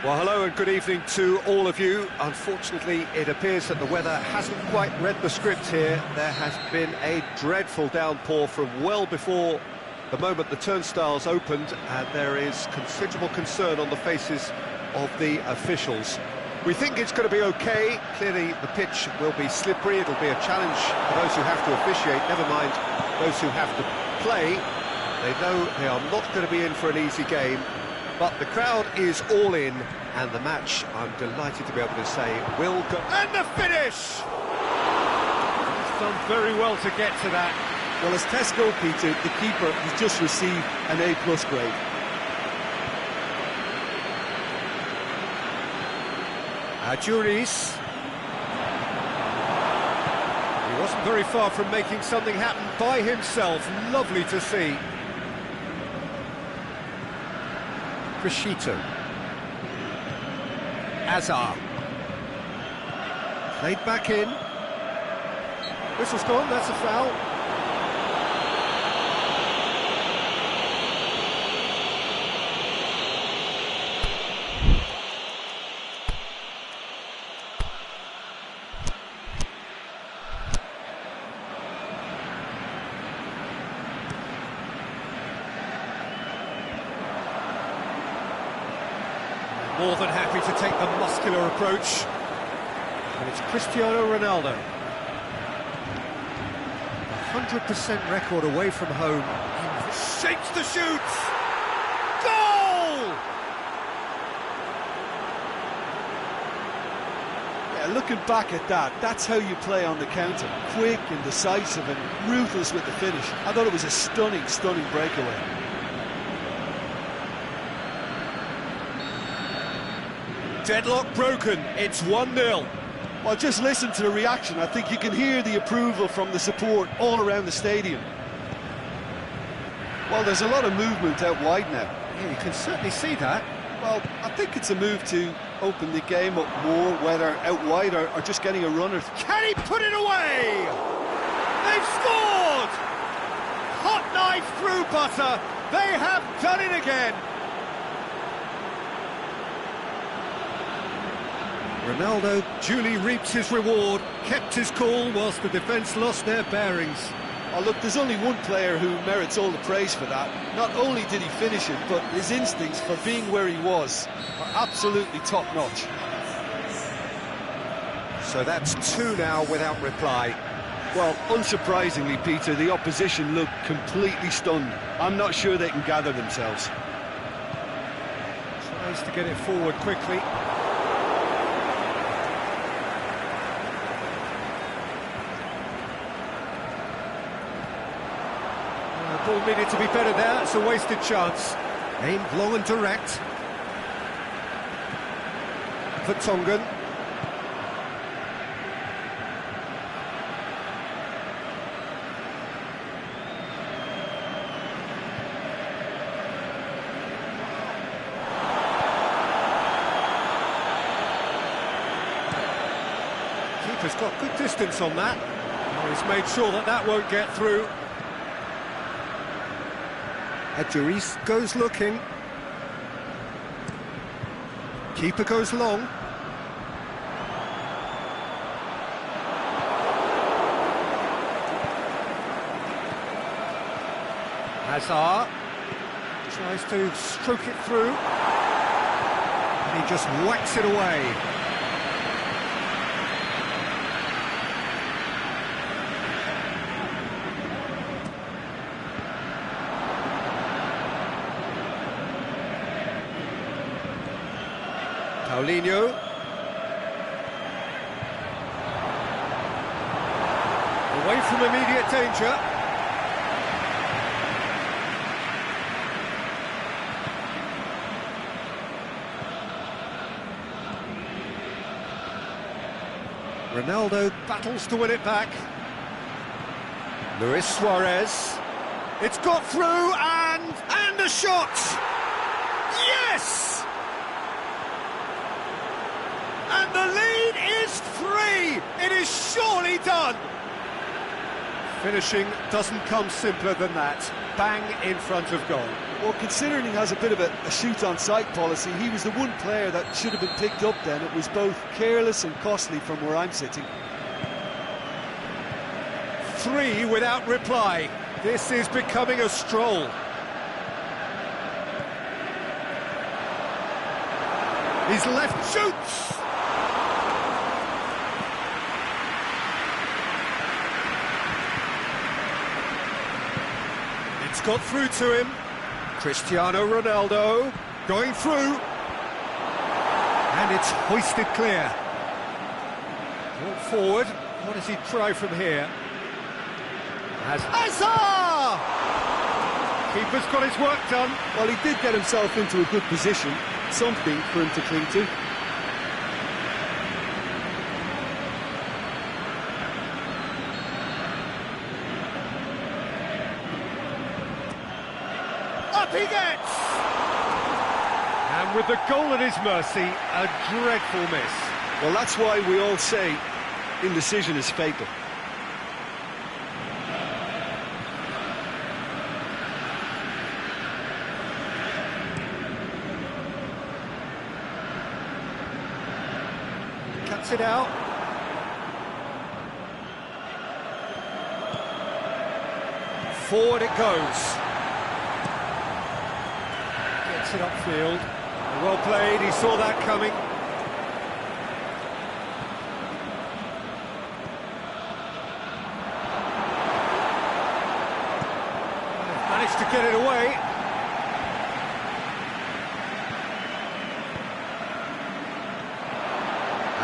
Well, hello and good evening to all of you. Unfortunately, it appears that the weather hasn't quite read the script here. There has been a dreadful downpour from well before the moment the turnstiles opened, and there is considerable concern on the faces of the officials. We think it's going to be okay. Clearly, the pitch will be slippery. It'll be a challenge for those who have to officiate, never mind those who have to play. They know they are not going to be in for an easy game. But the crowd is all in, and the match, I'm delighted to be able to say, will go... And the finish! He's done very well to get to that. Well, as tests go, Peter, the keeper has just received an A+ grade. Adjuris. He wasn't very far from making something happen by himself. Lovely to see. Crescito. Azar. Played back in. Whistle's gone, that's a foul. More than happy to take the muscular approach. And it's Cristiano Ronaldo. 100% record away from home. Shapes the shoots! Goal! Yeah, looking back at that, that's how you play on the counter. Quick and decisive and ruthless with the finish. I thought it was a stunning breakaway. Deadlock broken, it's 1-0. Well, just listen to the reaction. I think you can hear the approval from the support all around the stadium. Well, there's a lot of movement out wide now. Yeah, you can certainly see that. Well, I think it's a move to open the game up more, whether out wide or just getting a runner. Can he put it away? They've scored! Hot knife through butter. They have done it again. Ronaldo duly reaps his reward, kept his cool whilst the defence lost their bearings. Oh, look, there's only one player who merits all the praise for that. Not only did he finish it, but his instincts for being where he was are absolutely top-notch. So that's 2 now without reply. Well, unsurprisingly, Peter, the opposition look completely stunned. I'm not sure they can gather themselves. Tries to get it forward quickly. Ball needed to be better there, it's a wasted chance. Aimed long and direct. Vertonghen. Keeper's got good distance on that. Oh, he's made sure that that won't get through. Adjuris goes looking. Keeper goes long. Hazard tries to stroke it through. And he just whacks it away. Paulinho. Away from immediate danger. Ronaldo battles to win it back. Luis Suarez. It's got through and a shot! Yes! And the lead is 3! It is surely done! Finishing doesn't come simpler than that. Bang in front of goal. Well, considering he has a bit of a shoot-on-sight policy, he was the one player that should have been picked up then. It was both careless and costly from where I'm sitting. 3 without reply. This is becoming a stroll. His left shoots! It's got through to him. Cristiano Ronaldo going through. And it's hoisted clear. Brought forward. What does he try from here? As Hazard! Keeper's got his work done. Well, he did get himself into a good position. Something for him to cling to. Up he gets! And with the goal at his mercy, a dreadful miss. Well, that's why we all say indecision is fatal. Cuts it out. Forward it goes. Gets it upfield. Well played, he saw that coming. Managed to get it away.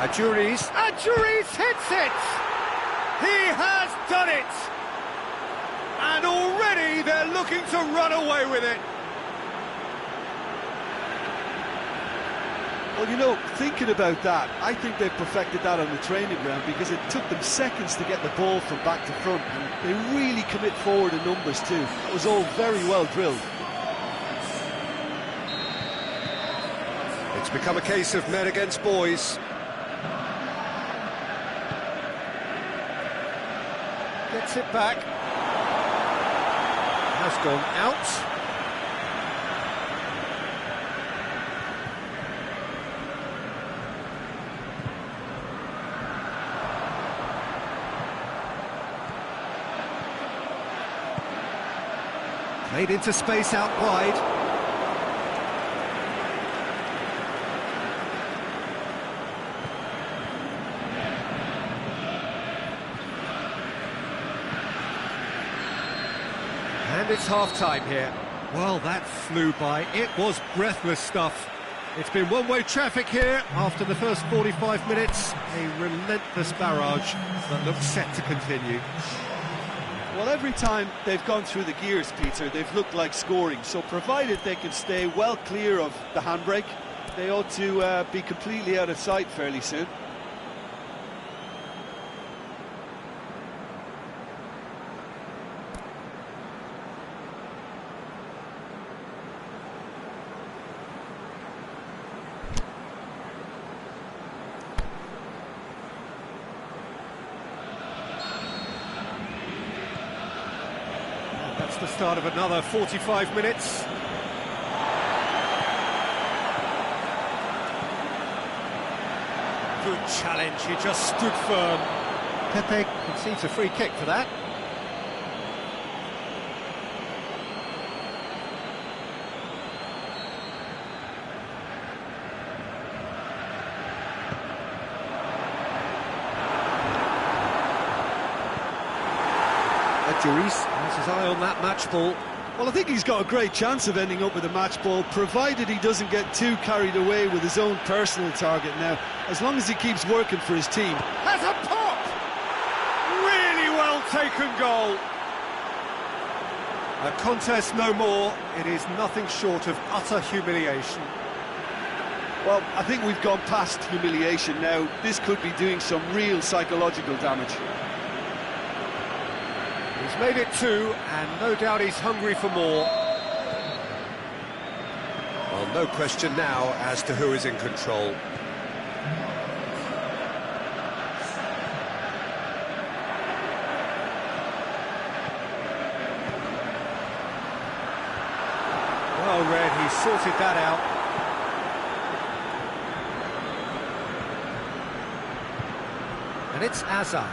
Adjuris hits it! He has done it! And already they're looking to run away with it. Well, you know, thinking about that, I think they've perfected that on the training ground because it took them seconds to get the ball from back to front. And they really commit forward in numbers too. It was all very well drilled. It's become a case of men against boys. Gets it back. Has gone out. Played into space out wide. And it's half-time here. Well, that flew by. It was breathless stuff. It's been one-way traffic here after the first 45 minutes. A relentless barrage that looks set to continue. Well, every time they've gone through the gears, Peter, they've looked like scoring. So provided they can stay well clear of the handbrake, they ought to be completely out of sight fairly soon. That's the start of another 45 minutes. Good challenge, he just stood firm. Pepe concedes a free kick for that. Adjuris has his eye on that match ball. Well, I think he's got a great chance of ending up with a match ball, provided he doesn't get too carried away with his own personal target now, as long as he keeps working for his team. Has a pop! Really well taken goal. A contest no more. It is nothing short of utter humiliation. Well, I think we've gone past humiliation now. This could be doing some real psychological damage. He's made it 2, and no doubt he's hungry for more. Well, no question now as to who is in control. well read, he sorted that out. And it's Azar.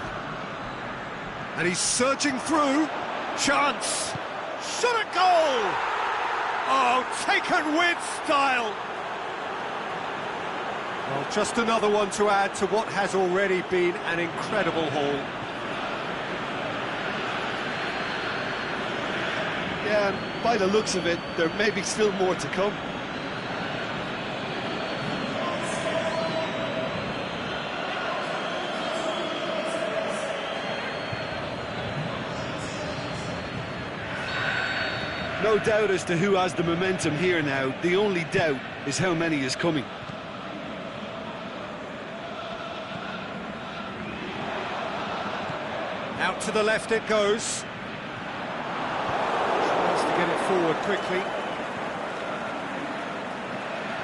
And he's surging through. Chance. Shot at goal! Oh, taken with style! Well, just another one to add to what has already been an incredible haul. Yeah, and by the looks of it, there may be still more to come. No doubt as to who has the momentum here now. The only doubt is how many is coming. Out to the left it goes. Tries to get it forward quickly.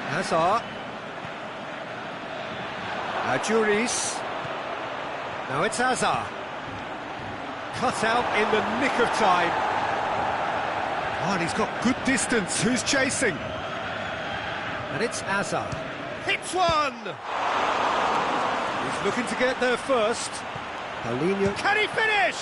Hazard. Adjuris. Now it's Hazard. Cut out in the nick of time. Oh, and he's got good distance. Who's chasing? And it's Hazard. Hits one! He's looking to get there first. Paulinho. Can he finish?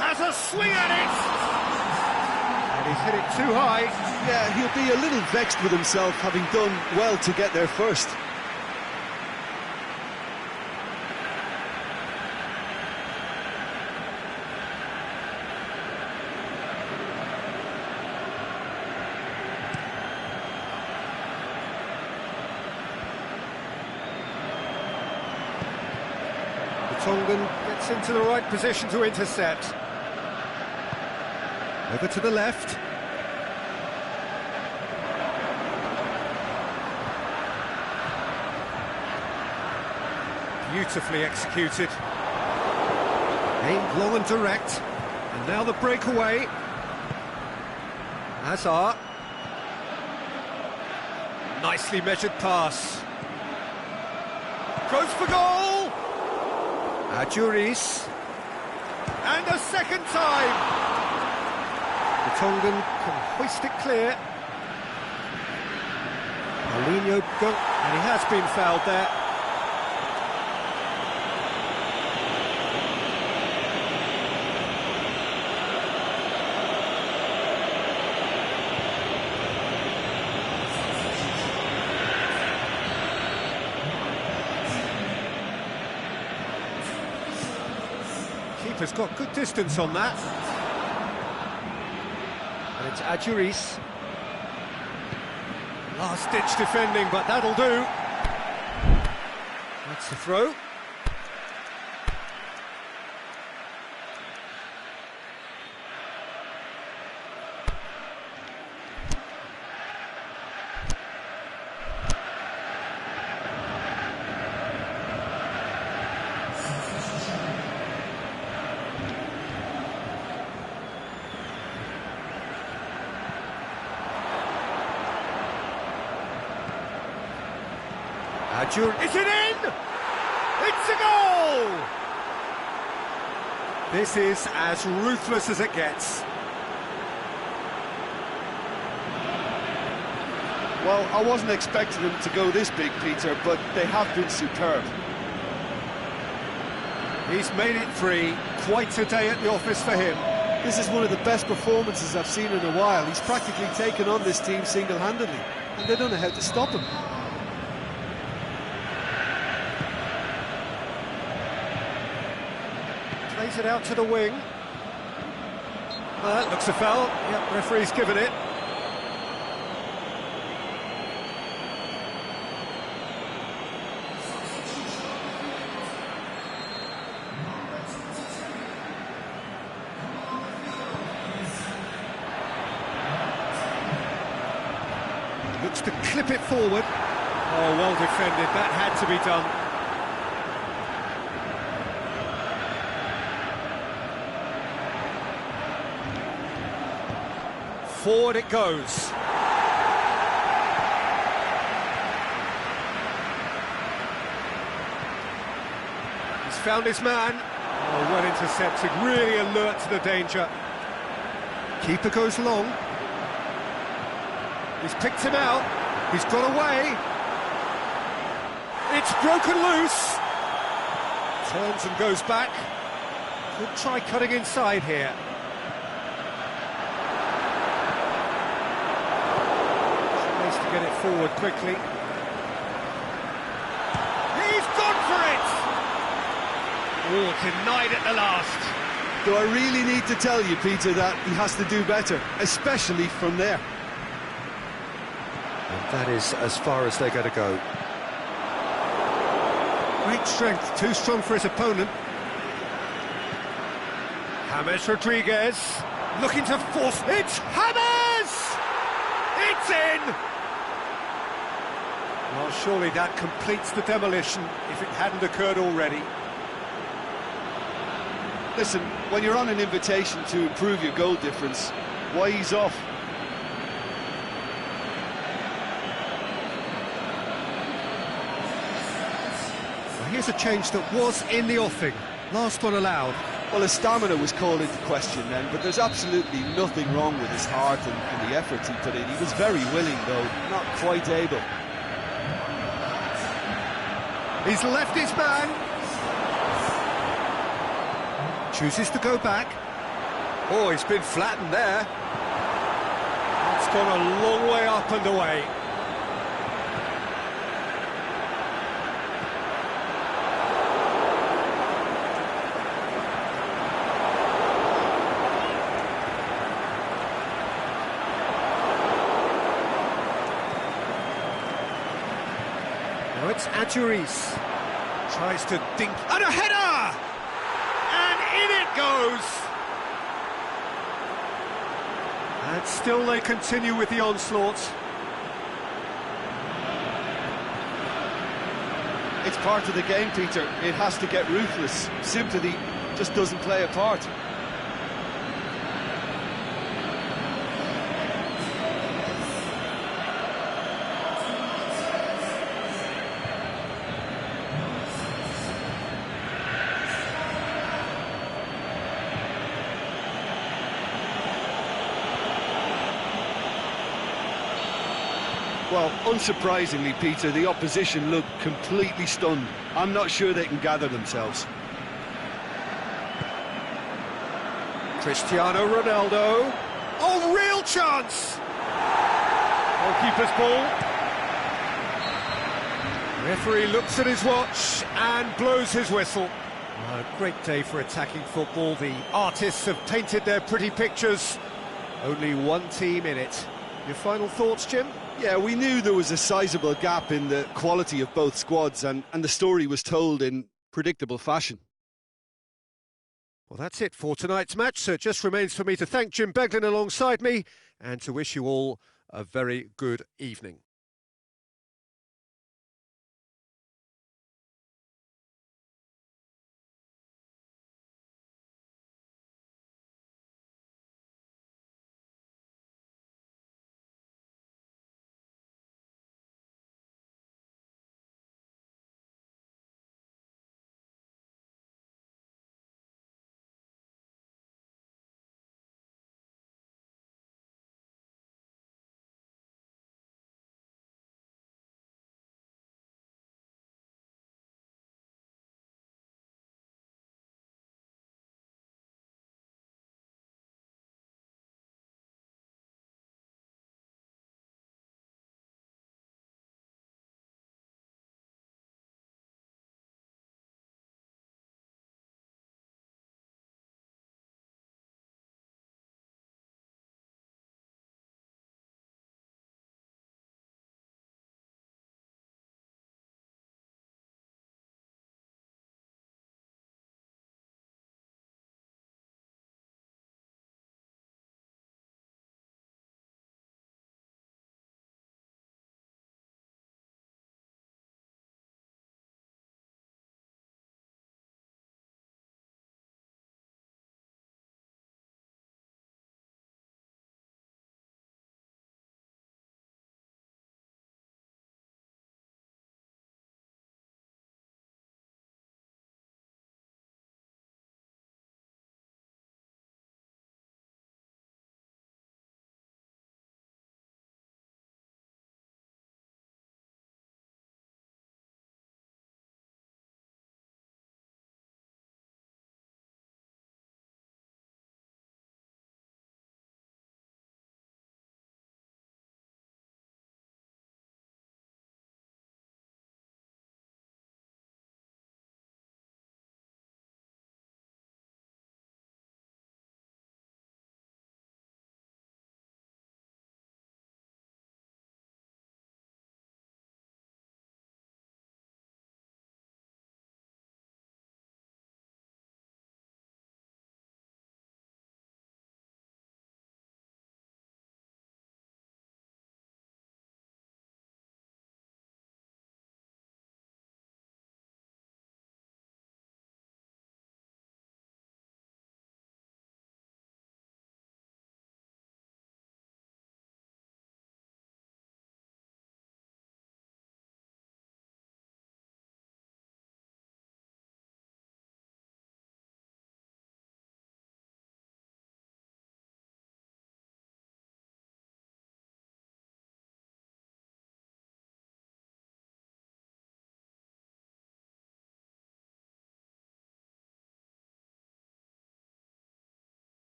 Has a swing at it! He's hit it too high. Yeah, he'll be a little vexed with himself, having done well to get there first. Tongan gets into the right position to intercept. Over to the left. Beautifully executed. Aimed long and direct. And now the breakaway. Hazard. Nicely measured pass. Goes for goal! Adjuris. And a second time! The Tongan can hoist it clear. Paulinho go, and he has been fouled there. Keeper's got good distance on that. And it's Adjuris. Last-ditch defending, but that'll do. That's the throw. Is it in? It's a goal! This is as ruthless as it gets. Well, I wasn't expecting them to go this big, Peter, but they have been superb. He's made it three. Quite a day at the office for him. This is one of the best performances I've seen in a while. He's practically taken on this team single-handedly, and they don't know how to stop him. Plays it out to the wing. Well, that looks a foul. Yep, referee's given it. Looks to clip it forward. Oh, well defended. That had to be done. Forward it goes. He's found his man. Oh, well intercepted, really alert to the danger. Keeper goes long. He's picked him out. He's got away. It's broken loose. Turns and goes back. Could try cutting inside here. Tries to get it forward quickly. He's gone for it! Oh, denied at the last. Do I really need to tell you, Peter, that he has to do better, especially from there? And that is as far as they're going to go. Great strength, too strong for his opponent. James Rodriguez, looking to force it. James! It's in! Well, surely that completes the demolition, if it hadn't occurred already. Listen, when you're on an invitation to improve your goal difference, why ease off? Well, here's a change that was in the offing. Last one allowed. Well, his stamina was called into question then, but there's absolutely nothing wrong with his heart and the efforts he put in. He was very willing, though, not quite able. He's left his man. Chooses to go back. Oh, he's been flattened there. It's gone a long way up and away. Now it's Adjuris. Tries to dink. And a header! And in it goes! And still they continue with the onslaught. It's part of the game, Peter. It has to get ruthless. Sympathy just doesn't play a part. Well, unsurprisingly, Peter, the opposition look completely stunned. I'm not sure they can gather themselves. Cristiano Ronaldo. Oh, real chance! Goalkeeper's ball. Referee looks at his watch and blows his whistle. A great day for attacking football. The artists have painted their pretty pictures. Only one team in it. Your final thoughts, Jim? Yeah, we knew there was a sizable gap in the quality of both squads, and the story was told in predictable fashion. Well, that's it for tonight's match, so it just remains for me to thank Jim Beglin alongside me and to wish you all a very good evening.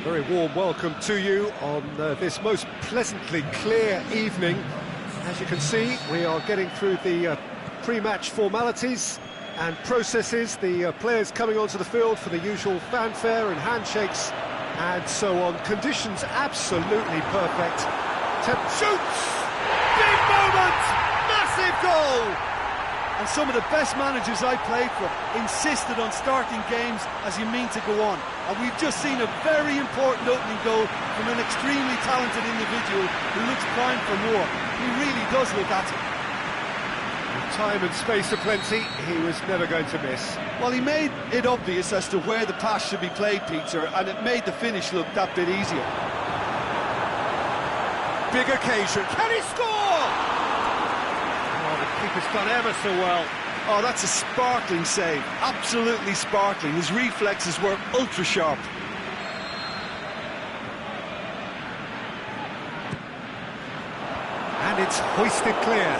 A very warm welcome to you on this most pleasantly clear evening. As you can see, we are getting through the pre-match formalities and processes, the players coming onto the field for the usual fanfare and handshakes and so on. Conditions absolutely perfect. Shoots! Big moment! Massive goal! And some of the best managers I played for insisted on starting games as you mean to go on. And we've just seen a very important opening goal from an extremely talented individual who looks primed for more. He really does look at it. With time and space aplenty, he was never going to miss. Well, he made it obvious as to where the pass should be played, Peter, and it made the finish look that bit easier. Big occasion. Can he score? Oh, the keeper's done ever so well. Oh, that's a sparkling save. Absolutely sparkling. His reflexes were ultra sharp. And it's hoisted clear.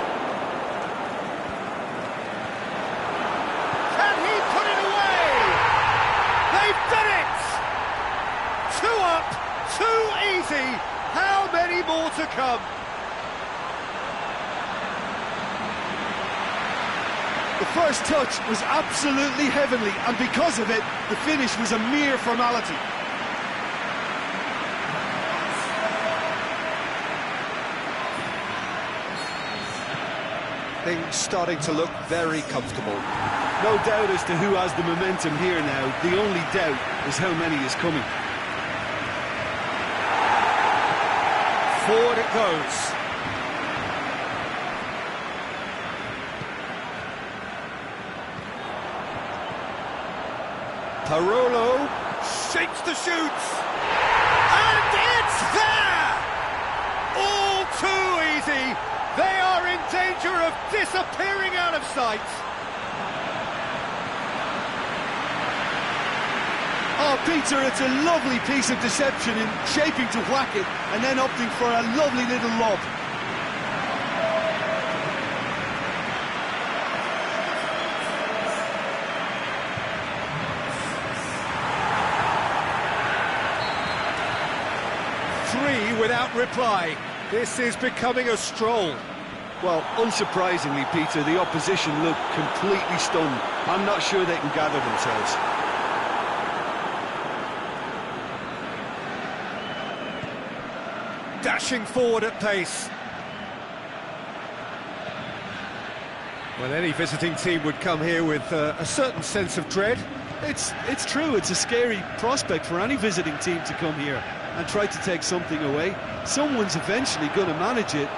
Can he put it away? They've done it! 2 up, 2 easy. How many more to come? The first touch was absolutely heavenly, and because of it, the finish was a mere formality. Things starting to look very comfortable. No doubt as to who has the momentum here now. The only doubt is how many is coming. Forward it goes. Parolo shapes the shoots, and it's there! All too easy. They are in danger of disappearing out of sight. Oh, Peter, it's a lovely piece of deception in shaping to whack it and then opting for a lovely little lob. Three without reply. This is becoming a stroll. Well, unsurprisingly, Peter, the opposition look completely stunned. I'm not sure they can gather themselves. Dashing forward at pace. Well, any visiting team would come here with a certain sense of dread. It's true, it's a scary prospect for any visiting team to come here and try to take something away. Someone's eventually going to manage it,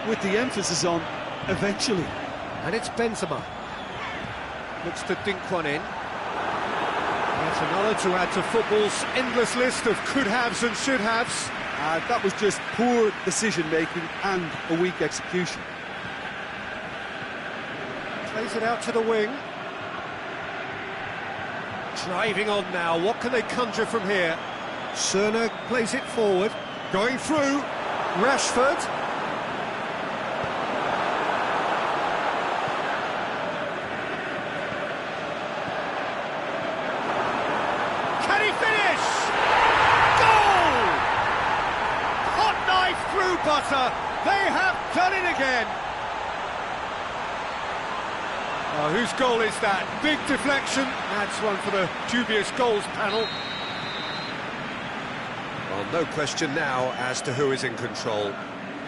with the emphasis on eventually. And it's Benzema. Looks to dink one in. That's another to add to football's endless list of could-haves and should-haves. That was just poor decision-making and a weak execution. Plays it out to the wing. Driving on now, what can they conjure from here? Cerner plays it forward, going through, Rashford. Can he finish? Goal! Hot knife through butter, they have done it again. Oh, whose goal is that? Big deflection, that's one for the dubious goals panel. Well, no question now as to who is in control.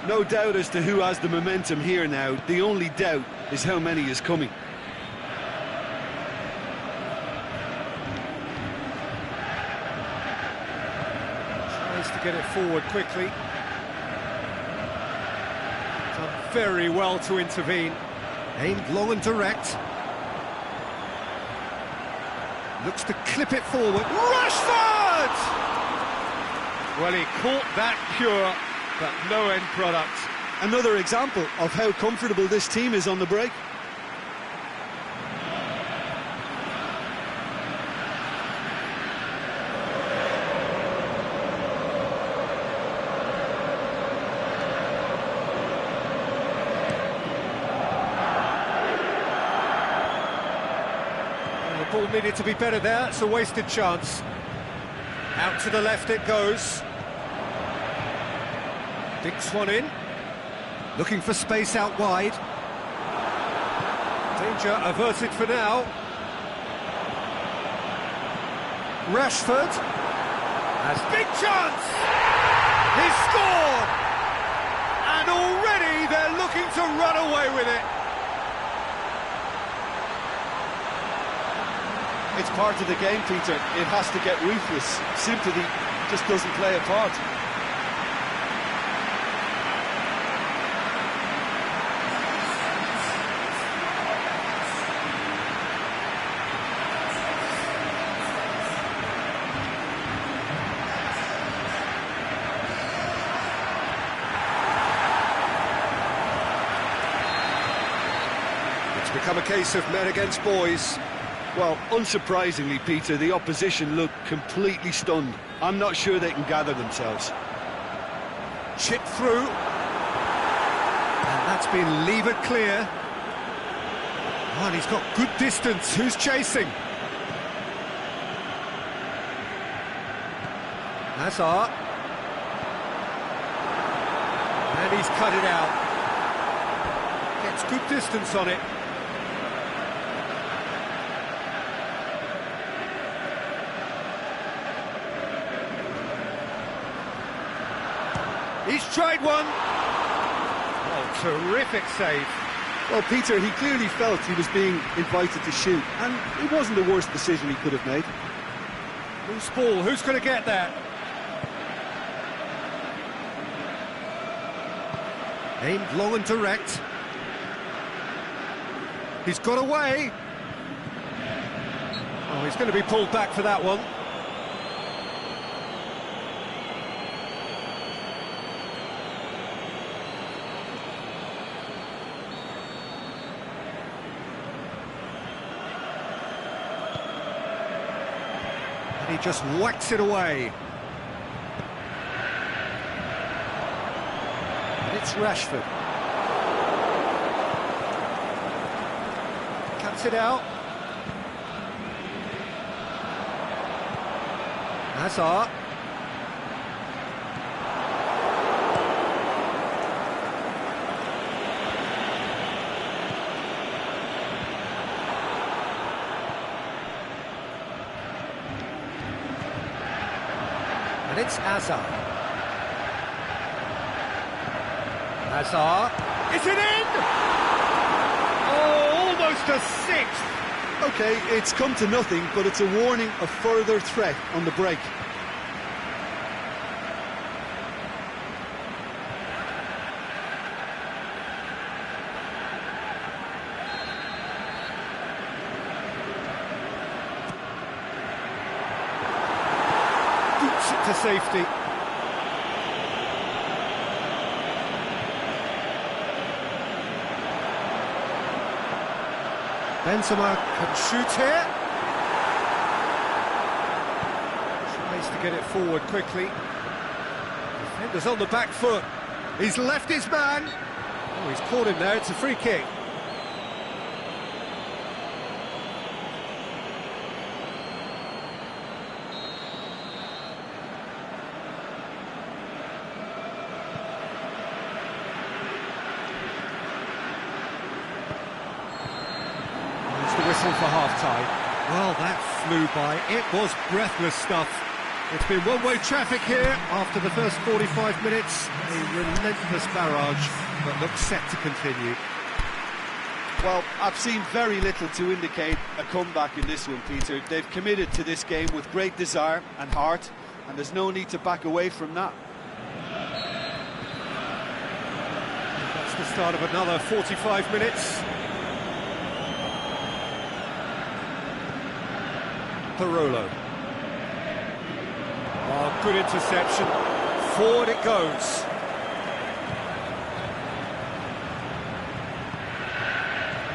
No doubt as to who has the momentum here now. The only doubt is how many is coming. Tries to get it forward quickly. Done very well to intervene. Aimed long and direct. Looks to clip it forward. Rashford! Well, he caught that pure, but no end product. Another example of how comfortable this team is on the break. The ball needed to be better there, it's a wasted chance. Out to the left it goes. Dinks one in. Looking for space out wide. Danger averted for now. Rashford has big chance! He's scored! And already they're looking to run away with it. It's part of the game, Peter. It has to get ruthless. Sympathy just doesn't play a part. It's become a case of men against boys. Well, unsurprisingly, Peter, the opposition look completely stunned. I'm not sure they can gather themselves. Chip through. And that's been levered clear. Oh, and he's got good distance. Who's chasing? Hazard. And he's cut it out. Gets good distance on it. He's tried one. Oh, terrific save. Well, Peter, he clearly felt he was being invited to shoot, and it wasn't the worst decision he could have made. Loose ball, who's going to get that? Aimed long and direct. He's got away. Oh, he's going to be pulled back for that one. And he just whacks it away. And it's Rashford. Cuts it out. Hazard. And it's Hazard. Hazard. Is it in? Oh, almost a sixth. OK, it's come to nothing, but it's a warning of further threat on the break. Boots it to safety. Benzema can shoot here. Tries to get it forward quickly. Defender's on the back foot. He's left his man. Oh, he's caught him there. It's a free kick. Whistle for half-time. Well, that flew by. It was breathless stuff. It's been one-way traffic here after the first 45 minutes. A relentless barrage that looks set to continue. Well, I've seen very little to indicate a comeback in this one, Peter. They've committed to this game with great desire and heart, and there's no need to back away from that. That's the start of another 45 minutes. Parolo. Oh, good interception. Forward it goes.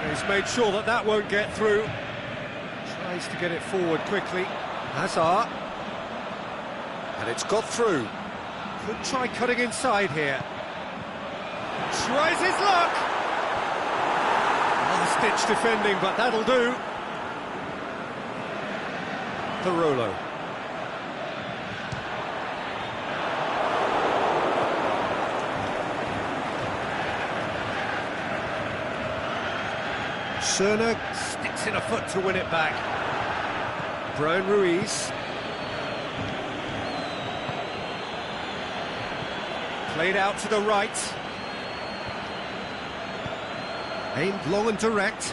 He's made sure that that won't get through. Tries to get it forward quickly. Hazard. And it's got through. Could try cutting inside here. Tries his luck. Last-ditch defending, but that'll do. Parolo. Cerna sticks in a foot to win it back. Brian Ruiz. Played out to the right. Aimed long and direct.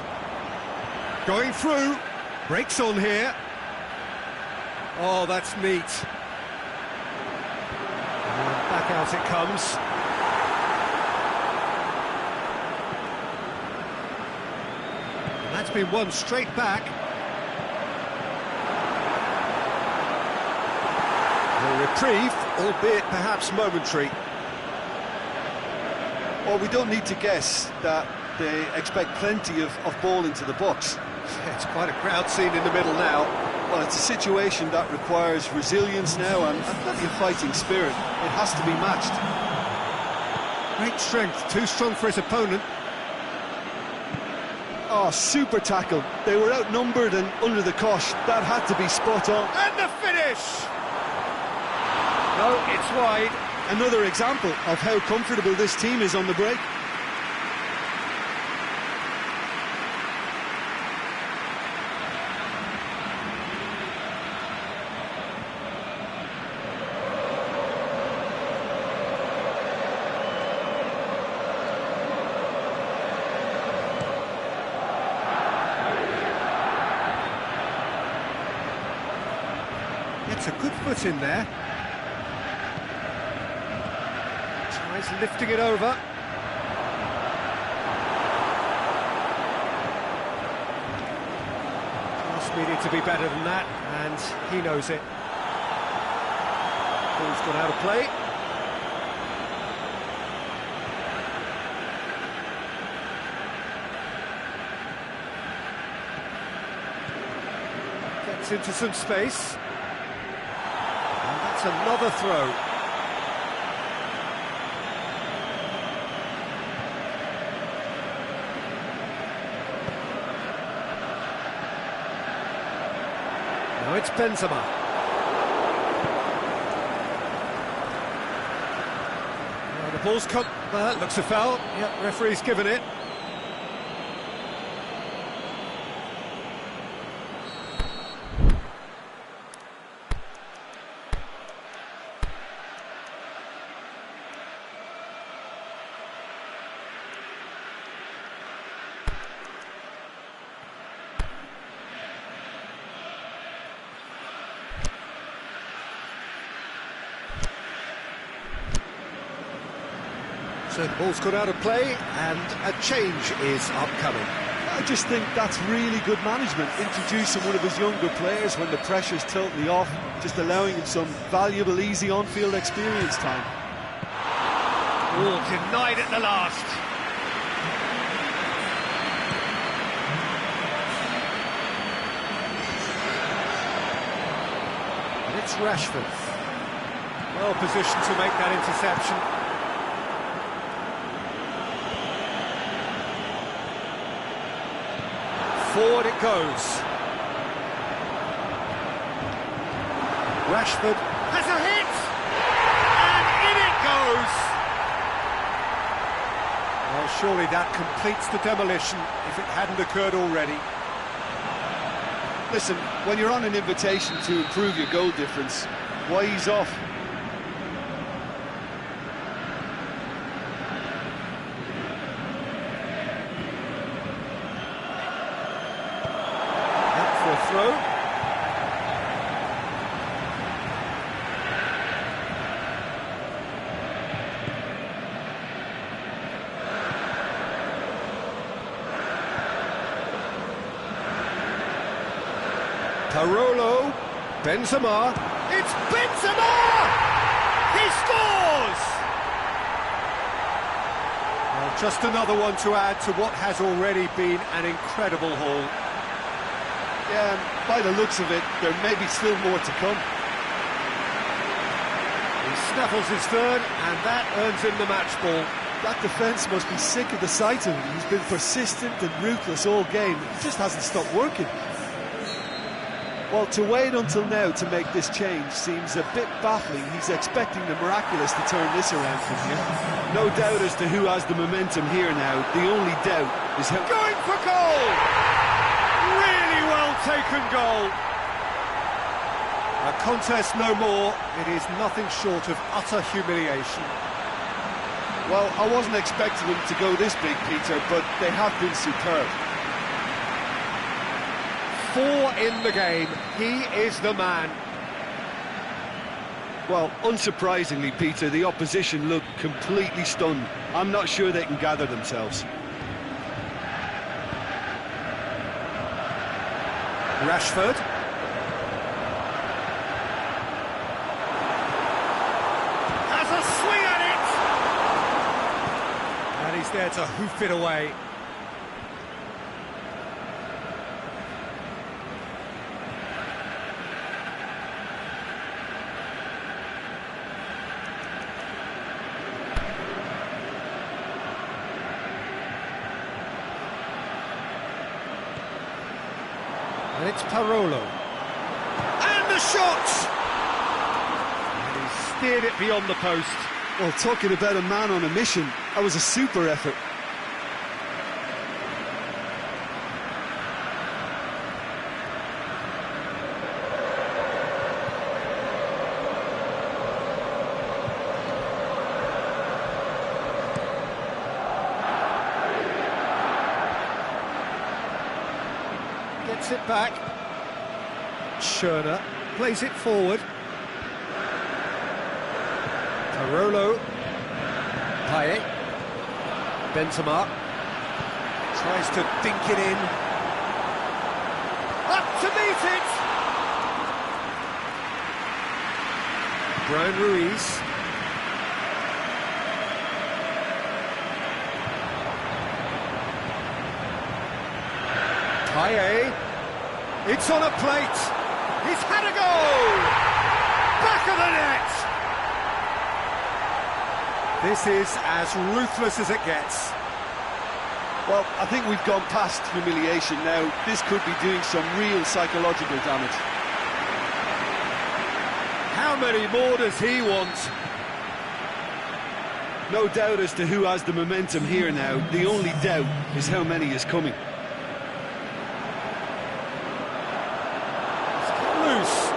Going through. Breaks on here. Oh, that's neat. And back out it comes. And that's been won straight back. A reprieve, albeit perhaps momentary. Well, we don't need to guess that they expect plenty of ball into the box. It's quite a crowd scene in the middle now. Well, it's a situation that requires resilience now and plenty of fighting spirit. It has to be matched. Great strength, too strong for his opponent. Oh, super tackle. They were outnumbered and under the cosh. That had to be spot on. And the finish! No, it's wide. Another example of how comfortable this team is on the break. Gets a good foot in there. Tries lifting it over. Just needed to be better than that, and he knows it. Ball's gone out of play. Gets into some space. And that's another throw. Now it's Benzema. Now the ball's cut. That looks a foul. Yep, referee's given it. So the ball's gone out of play, and a change is upcoming. I just think that's really good management, introducing one of his younger players when the pressure's totally off, just allowing him some valuable, easy on-field experience time. Oh, denied at the last. And it's Rashford. Well positioned to make that interception. Forward it goes. Rashford has a hit! And in it goes! Well, surely that completes the demolition if it hadn't occurred already. Listen, when you're on an invitation to improve your goal difference, why ease off? Throw. Parolo, Benzema, it's Benzema! He scores! Well, just another one to add to what has already been an incredible haul. Yeah, by the looks of it, there may be still more to come. He snaffles his third, and that earns him the match ball. That defence must be sick of the sight of him. He's been persistent and ruthless all game. He just hasn't stopped working. Well, to wait until now to make this change seems a bit baffling. He's expecting the miraculous to turn this around from here. No doubt as to who has the momentum here now. The only doubt is how... Going for goal! Really well taken goal. A contest no more. It is nothing short of utter humiliation. Well, I wasn't expecting them to go this big, Peter, but they have been superb. 4 in the game. He is the man. Well, unsurprisingly, Peter, the opposition look completely stunned. I'm not sure they can gather themselves. Rashford. Has a swing at it! And he's there to hoof it away. And it's Parolo. And the shot! And he steered it beyond the post. Well, talking about a man on a mission, that was a super effort. Gets it back. Schöner plays it forward. Parolo. Payet. Benzema. Tries to dink it in. Up to meet it! Brian Ruiz. Payet. It's on a plate. He's had a goal! Back of the net! This is as ruthless as it gets. Well, I think we've gone past humiliation now. This could be doing some real psychological damage. How many more does he want? No doubt as to who has the momentum here now. The only doubt is how many is coming. Loose.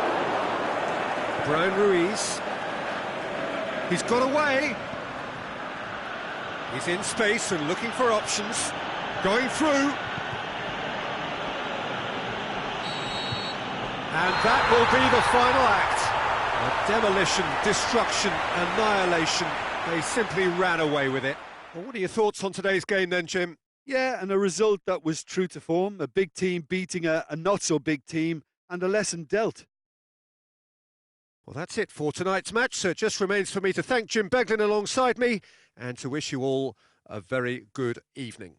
Brian Ruiz. He's got away. He's in space and looking for options. Going through. And that will be the final act. A demolition, destruction, annihilation. They simply ran away with it. Well, what are your thoughts on today's game then, Jim? Yeah, and a result that was true to form. A big team beating a not-so-big team, and a lesson dealt. Well, that's it for tonight's match, so it just remains for me to thank Jim Beglin alongside me and to wish you all a very good evening.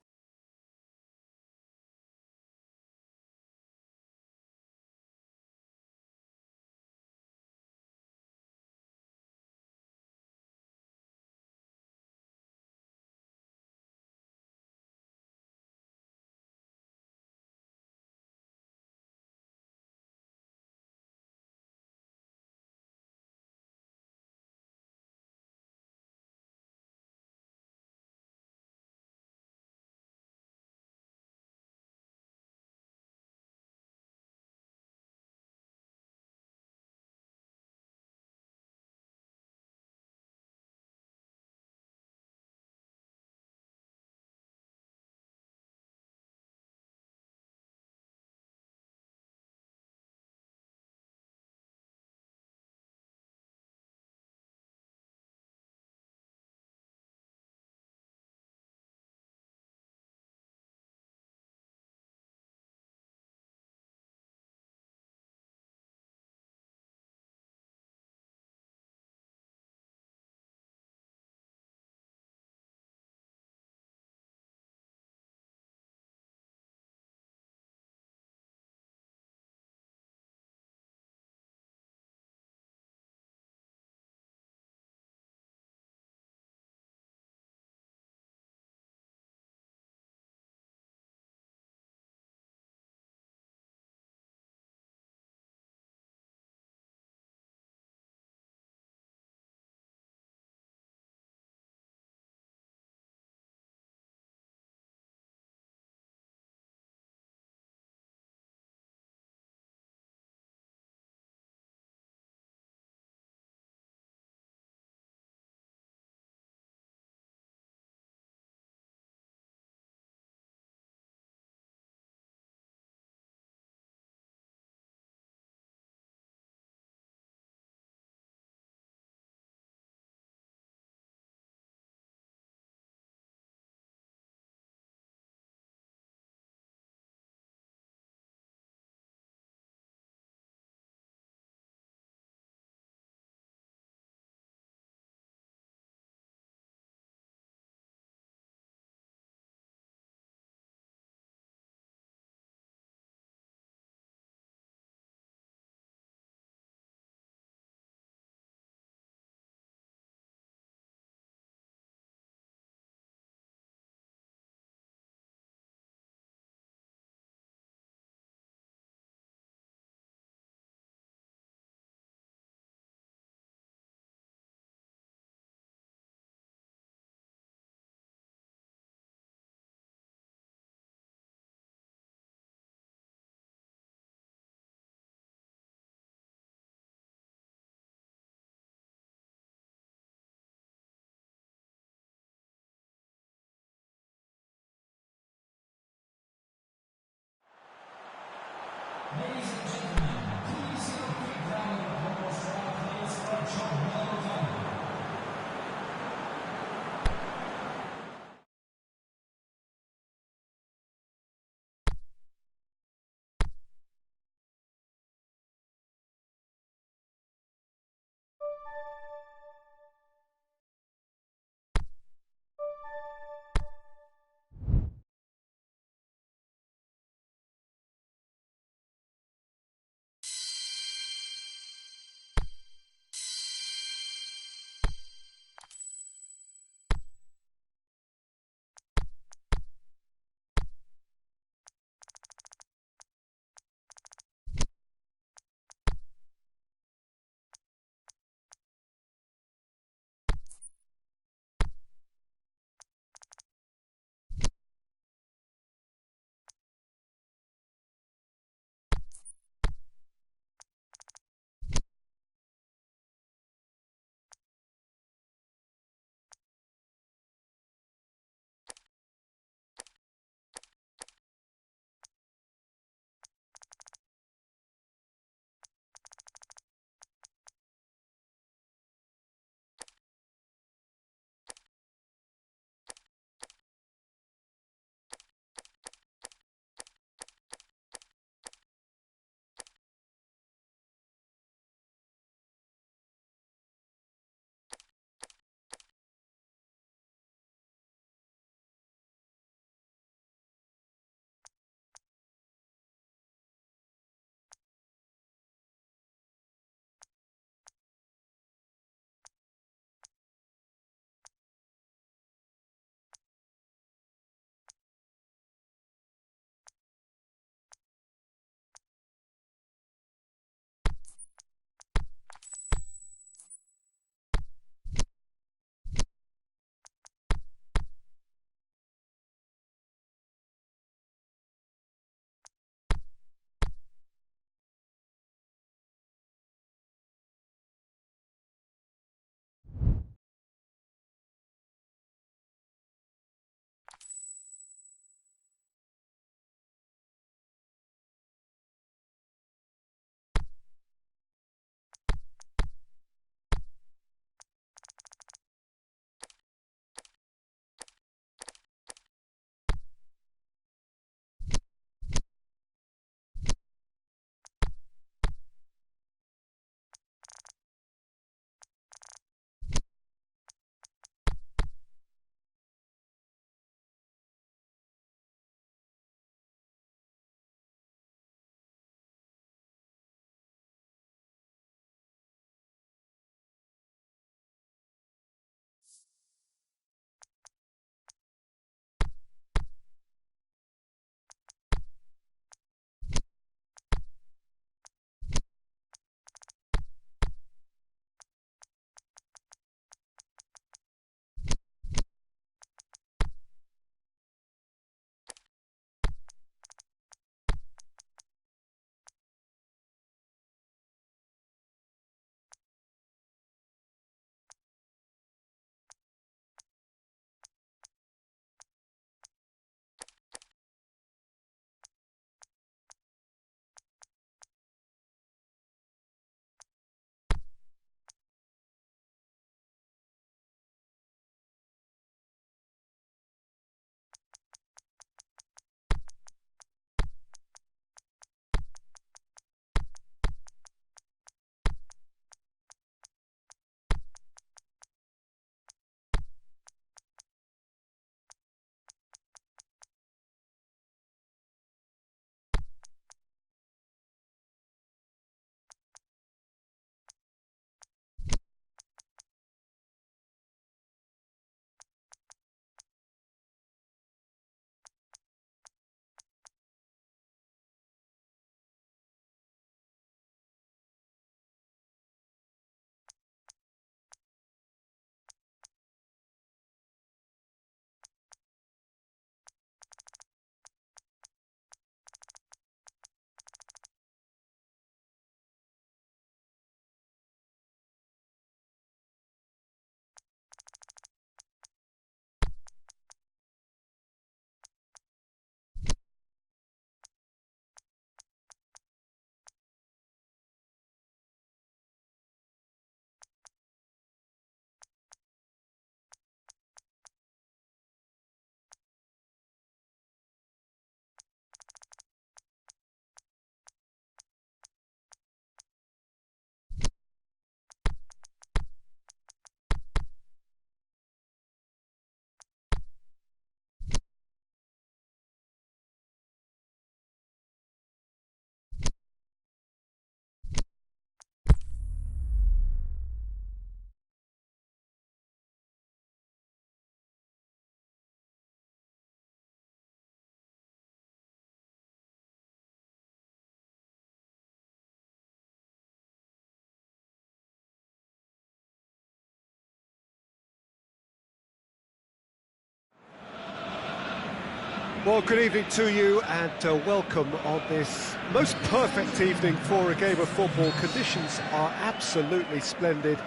Well, good evening to you and welcome on this most perfect evening for a game of football. Conditions are absolutely splendid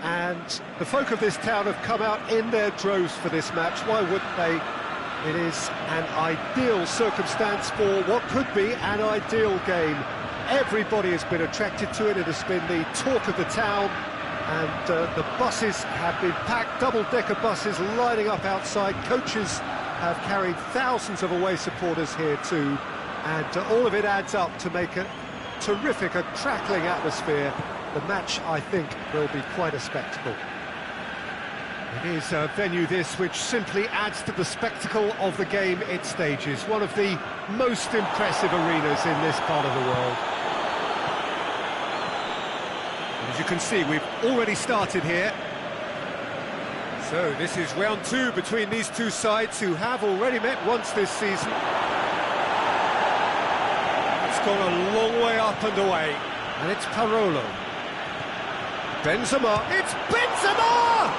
and the folk of this town have come out in their droves for this match. Why wouldn't they? It is an ideal circumstance for what could be an ideal game. Everybody has been attracted to it. It has been the talk of the town, and the buses have been packed, double-decker buses lining up outside. Coaches have carried thousands of away supporters here too, and all of it adds up to make a terrific, a crackling atmosphere. The match, I think, will be quite a spectacle. It is a venue this which simply adds to the spectacle of the game it stages. One of the most impressive arenas in this part of the world. And as you can see, we've already started here. So this is round two between these two sides who have already met once this season. It's gone a long way up and away. And it's Parolo. Benzema. It's Benzema!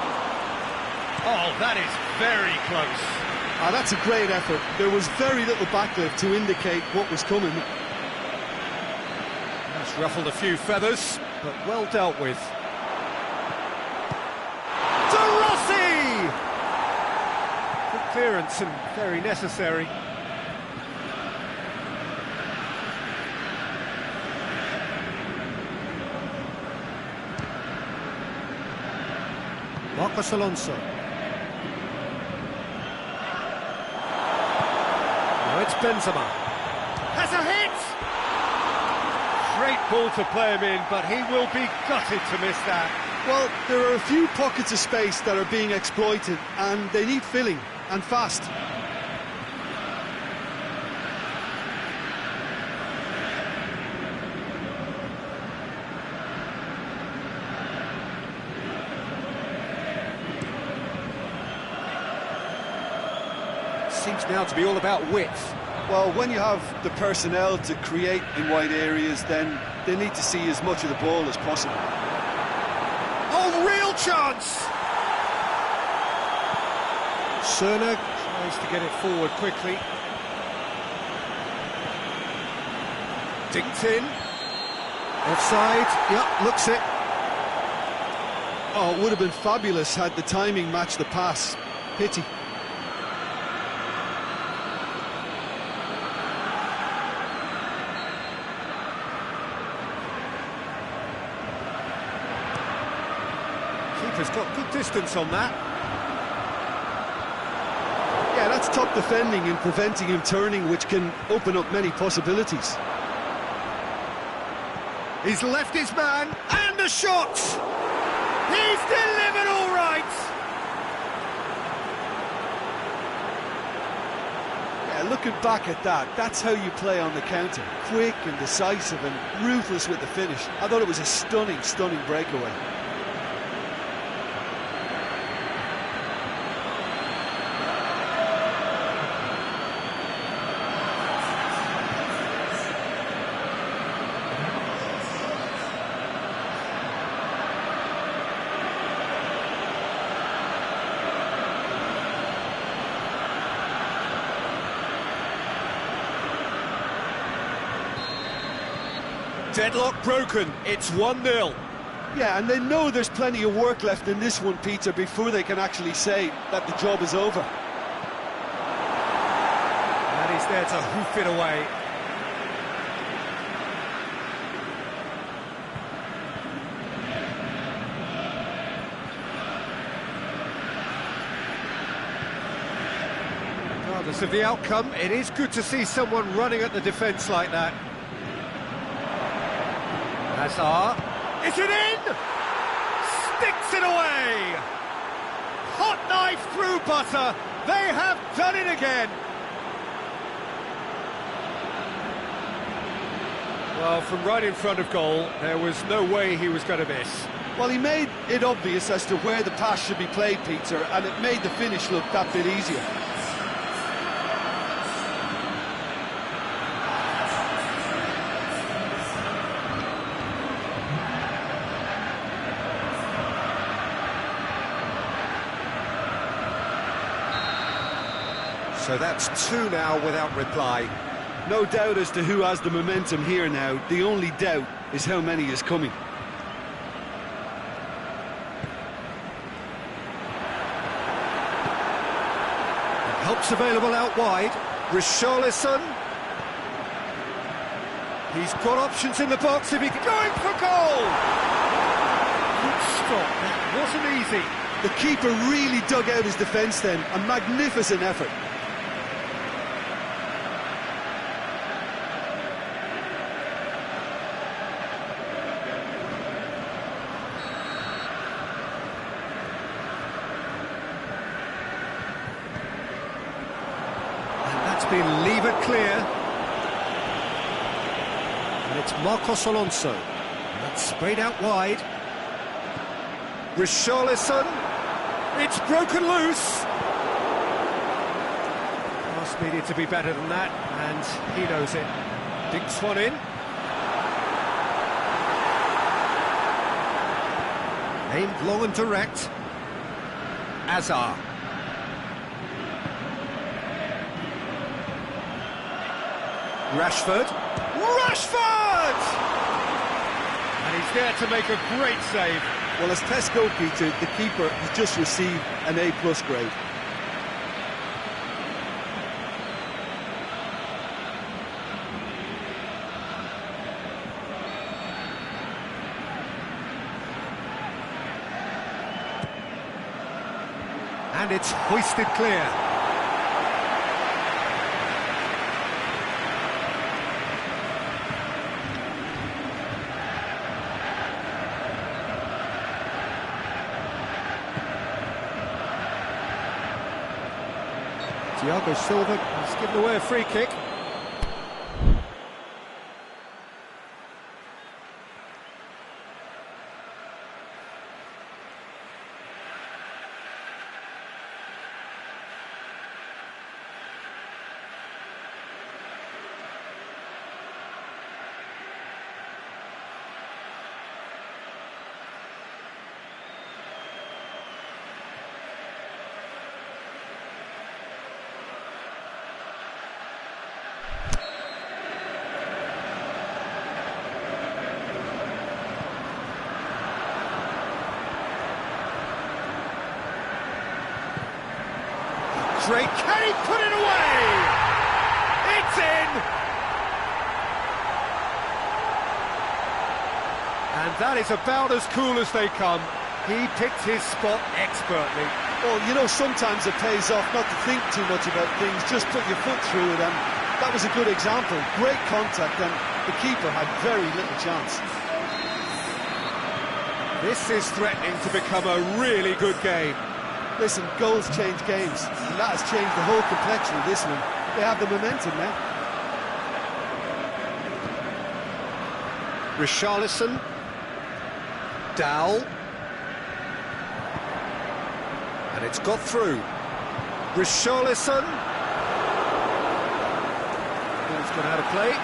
Oh, that is very close. That's a great effort. There was very little backlift to indicate what was coming. That's ruffled a few feathers, but well dealt with. De Rossi! Good clearance and very necessary. Marcos Alonso. Now it's Benzema. Has a hit! Great ball to play him in, but he will be gutted to miss that. Well, there are a few pockets of space that are being exploited, and they need filling, and fast. Seems now to be all about width. Well, when you have the personnel to create in wide areas, then they need to see as much of the ball as possible. Oh, real chance! Cerner tries to get it forward quickly. Dinked in. Offside. Yep, looks it. Oh, it would have been fabulous had the timing matched the pass. Pity. Keeper's got good distance on that. Yeah, that's top defending and preventing him turning, which can open up many possibilities. He's left his man, and a shot! He's delivered all right! Yeah, looking back at that, that's how you play on the counter. Quick and decisive and ruthless with the finish. I thought it was a stunning, stunning breakaway. Deadlock broken, it's 1-0. Yeah, and they know there's plenty of work left in this one, Peter, before they can actually say that the job is over. And he's there to hoof it away. Regardless of the outcome, it is good to see someone running at the defence like that. Hazard, is it in? Sticks it away! Hot knife through butter, they have done it again! Well, from right in front of goal, there was no way he was going to miss. Well, he made it obvious as to where the pass should be played, Peter, and it made the finish look that bit easier. So that's two now without reply. No doubt as to who has the momentum here now. The only doubt is how many is coming. Help's available out wide. Richarlison. He's got options in the box if he can... Going for goal! Good stop, that wasn't easy. The keeper really dug out his defence then. A magnificent effort. Been levered clear, and it's Marcos Alonso. That's sprayed out wide. Richarlison, it's broken loose. Pass needed to be better than that, and he knows it. Dinks one in. Aimed long and direct. Azar. Rashford! And he's there to make a great save. Well, as tests go, Peter, the keeper has just received an A+ grade. And it's hoisted clear. Thiago Silva has given away a free kick. Great, can he put it away? It's in! And that is about as cool as they come. He picked his spot expertly. Well, you know, sometimes it pays off not to think too much about things, just put your foot through it, and that was a good example. Great contact, and the keeper had very little chance. This is threatening to become a really good game. Listen, goals change games, and that has changed the whole complexion of this one. They have the momentum now. Richarlison. Dowell. And it's got through. Richarlison. Ball's gone out of play.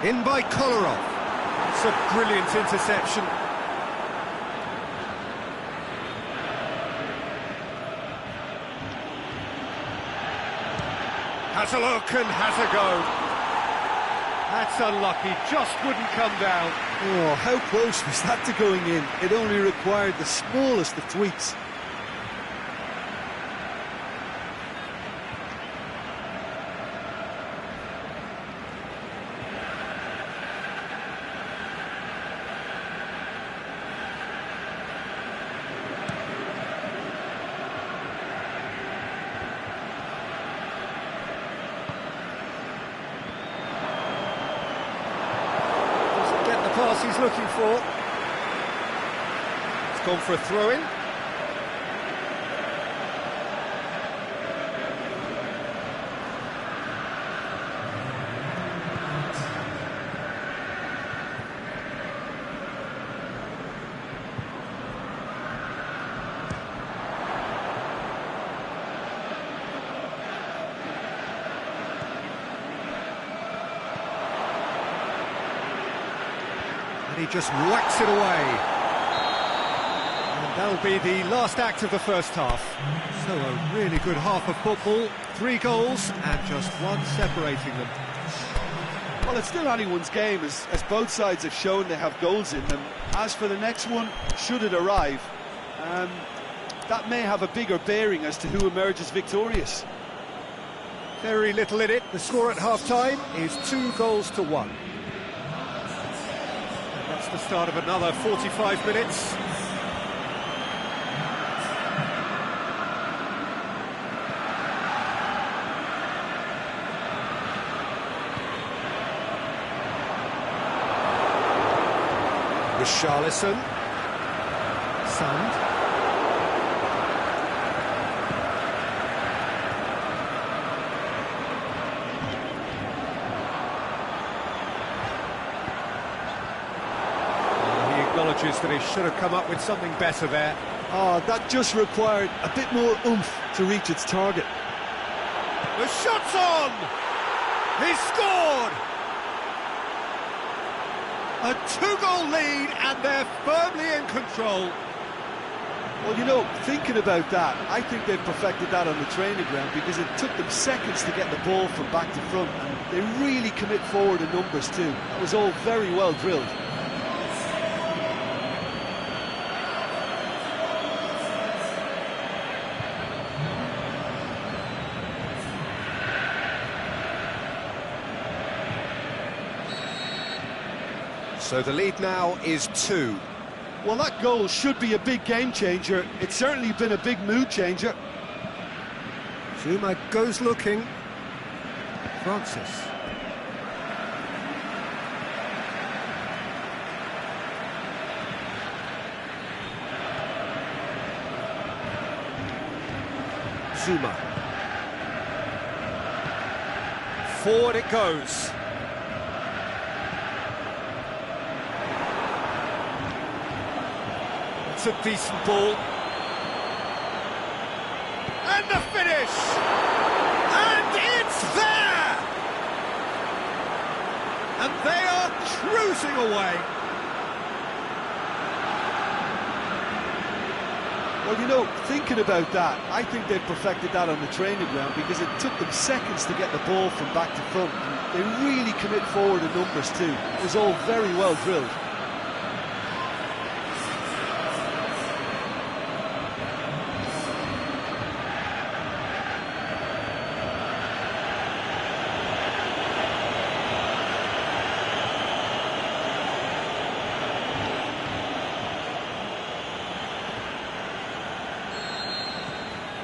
In by Kolarov. It's a brilliant interception. Has a look and has a go. That's unlucky, just wouldn't come down. Oh, how close was that to going in? It only required the smallest of tweaks. was looking for. It's gone for a throw-in. He just whacks it away. And that'll be the last act of the first half. So a really good half of football, 3 goals and just one separating them. Well, it's still anyone's game, as both sides have shown they have goals in them. As for the next one, should it arrive, that may have a bigger bearing as to who emerges victorious. Very little in it. The score at half-time is 2-1. That's the start of another 45 minutes. Richarlison. Sand. Acknowledges that he should have come up with something better there. Oh, that just required a bit more oomph to reach its target. The shot's on! He's scored! A 2-goal lead and they're firmly in control. Well, you know, thinking about that, I think they've perfected that on the training ground because it took them seconds to get the ball from back to front, and they really commit forward in numbers too. That was all very well drilled. So the lead now is 2. Well, that goal should be a big game changer. It's certainly been a big mood changer. Zuma goes looking. Francis. Zuma. Forward it goes. It's a decent ball. And the finish! And it's there! And they are cruising away. Well, you know, thinking about that, I think they've perfected that on the training ground because it took them seconds to get the ball from back to front. And they really commit forward in numbers too. It was all very well drilled.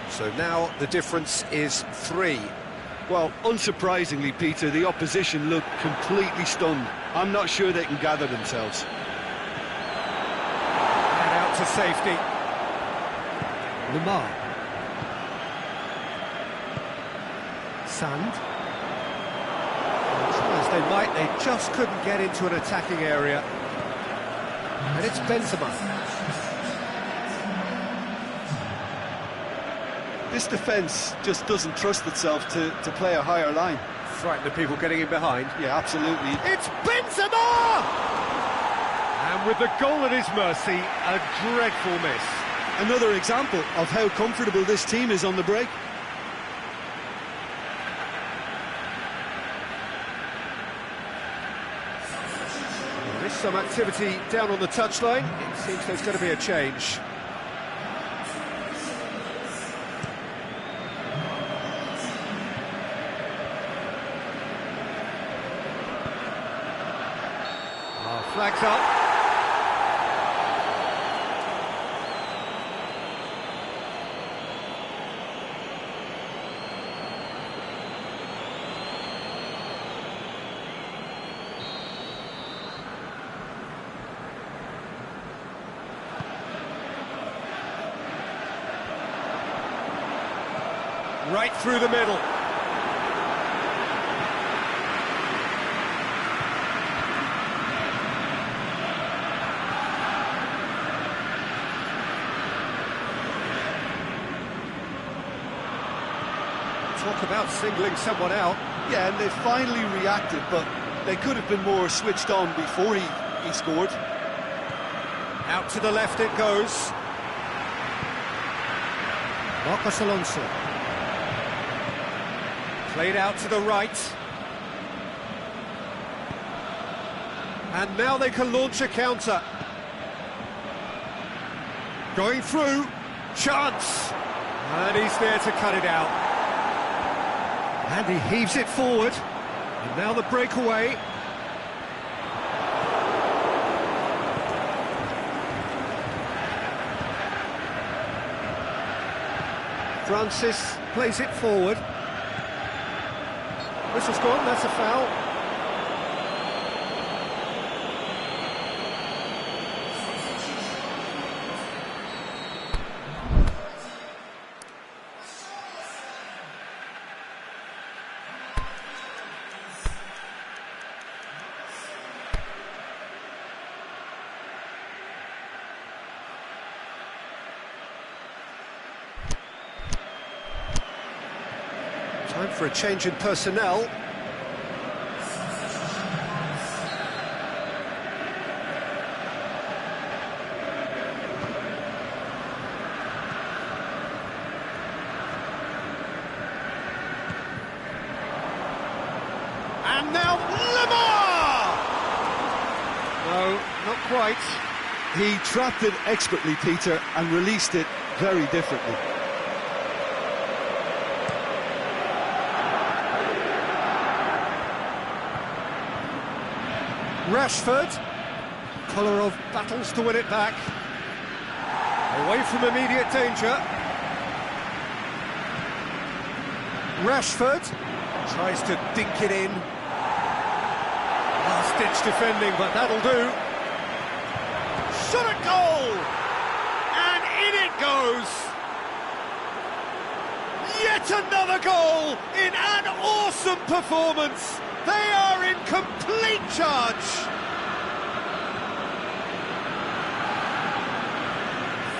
So now the difference is 3. Well, unsurprisingly, Peter, the opposition look completely stunned. I'm not sure they can gather themselves. And out to safety. Lamar. Sand. Try as they might, they just couldn't get into an attacking area. And it's Benzema. This defence just doesn't trust itself to play a higher line. Frighten the people getting in behind. Yeah, absolutely. It's Benzema! And with the goal at his mercy, a dreadful miss. Another example of how comfortable this team is on the break. There's some activity down on the touchline. It seems there's going to be a change. Flags up. Right through the middle. Talk about singling someone out. Yeah, and they finally reacted, but they could have been more switched on before he scored. Out to the left it goes. Marcos Alonso. Played out to the right. And now they can launch a counter. Going through. Chance. And he's there to cut it out. And he heaves it forward. And now the breakaway. Francis plays it forward. Whistle's gone, that's a foul. Time for a change in personnel. And now Lemar! No, not quite. He trapped it expertly, Peter, and released it very differently. Rashford. Kolarov battles to win it back. Away from immediate danger. Rashford tries to dink it in. Last-ditch defending, but that'll do. Shot at goal! And in it goes! Yet another goal in an awesome performance! They are in complete charge!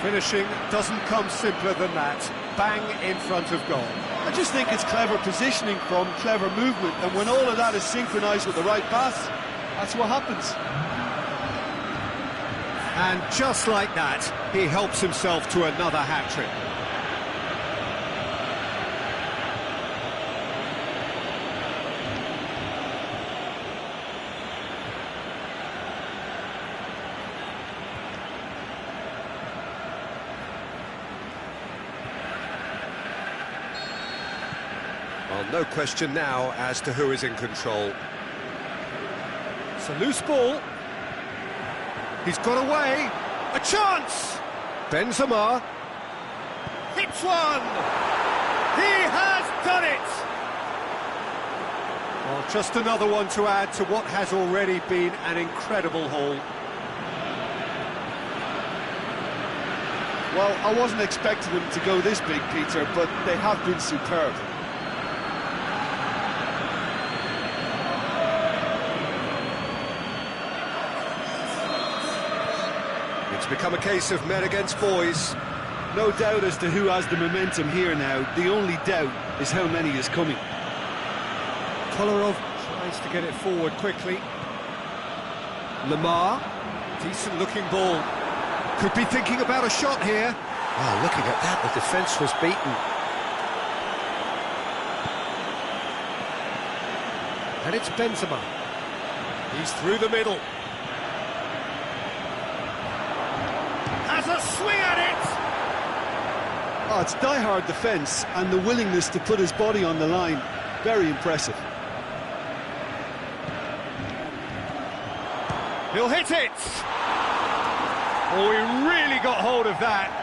Finishing doesn't come simpler than that. Bang in front of goal. I just think it's clever positioning from clever movement, and when all of that is synchronised with the right pass, that's what happens. And just like that, he helps himself to another hat-trick. Well, no question now as to who is in control. It's a loose ball. He's got away. A chance! Benzema hits one! He has done it! Well, just another one to add to what has already been an incredible haul. Well, I wasn't expecting them to go this big, Peter, but they have been superb. It's become a case of men against boys. No doubt as to who has the momentum here now. The only doubt is how many is coming. Kolarov tries to get it forward quickly. Lemar, decent looking ball. Could be thinking about a shot here. Oh, looking at that, the defence was beaten. And it's Benzema. He's through the middle. Has a swing at it! Oh, it's die-hard defence and the willingness to put his body on the line. Very impressive. He'll hit it! Oh, he really got hold of that.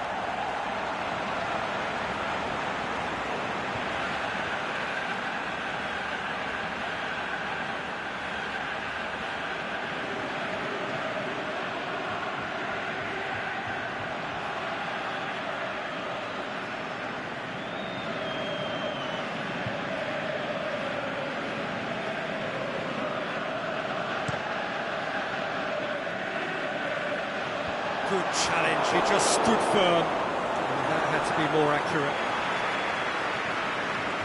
challenge, he just stood firm. That had to be more accurate.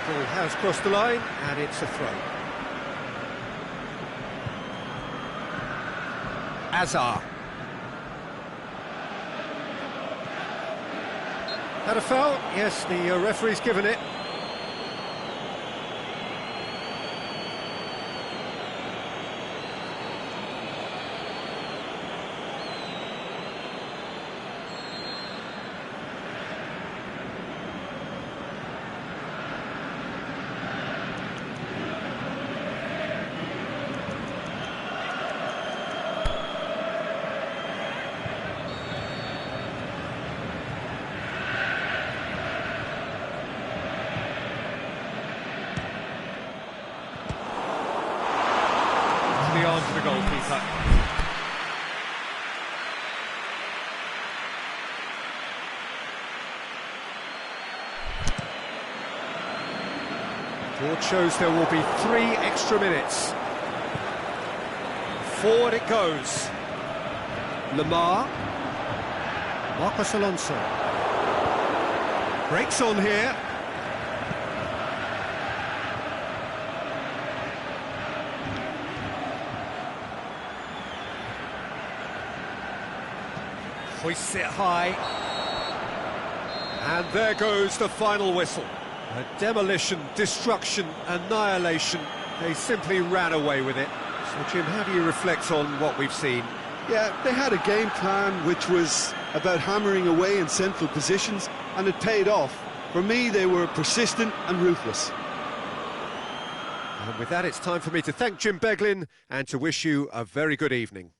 Ball has crossed the line, and it's a throw. Azar. Had a foul? Yes, the referee's given it. The arm to the goalkeeper. Board shows there will be 3 extra minutes. Forward it goes. Lamar. Marcos Alonso. Breaks on here. Hoists it high. And there goes the final whistle. A demolition, destruction, annihilation. They simply ran away with it. So, Jim, how do you reflect on what we've seen? Yeah, they had a game plan which was about hammering away in central positions, and it paid off. For me, they were persistent and ruthless. And with that, it's time for me to thank Jim Beglin and to wish you a very good evening.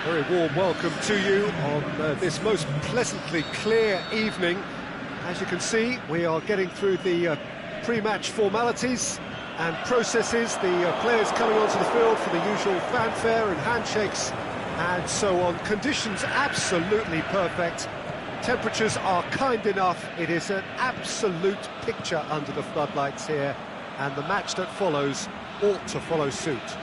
Very warm welcome to you on this most pleasantly clear evening. As you can see, we are getting through the pre-match formalities and processes, the players coming onto the field for the usual fanfare and handshakes and so on. Conditions absolutely perfect. Temperatures are kind enough. It is an absolute picture under the floodlights here, and the match that follows ought to follow suit.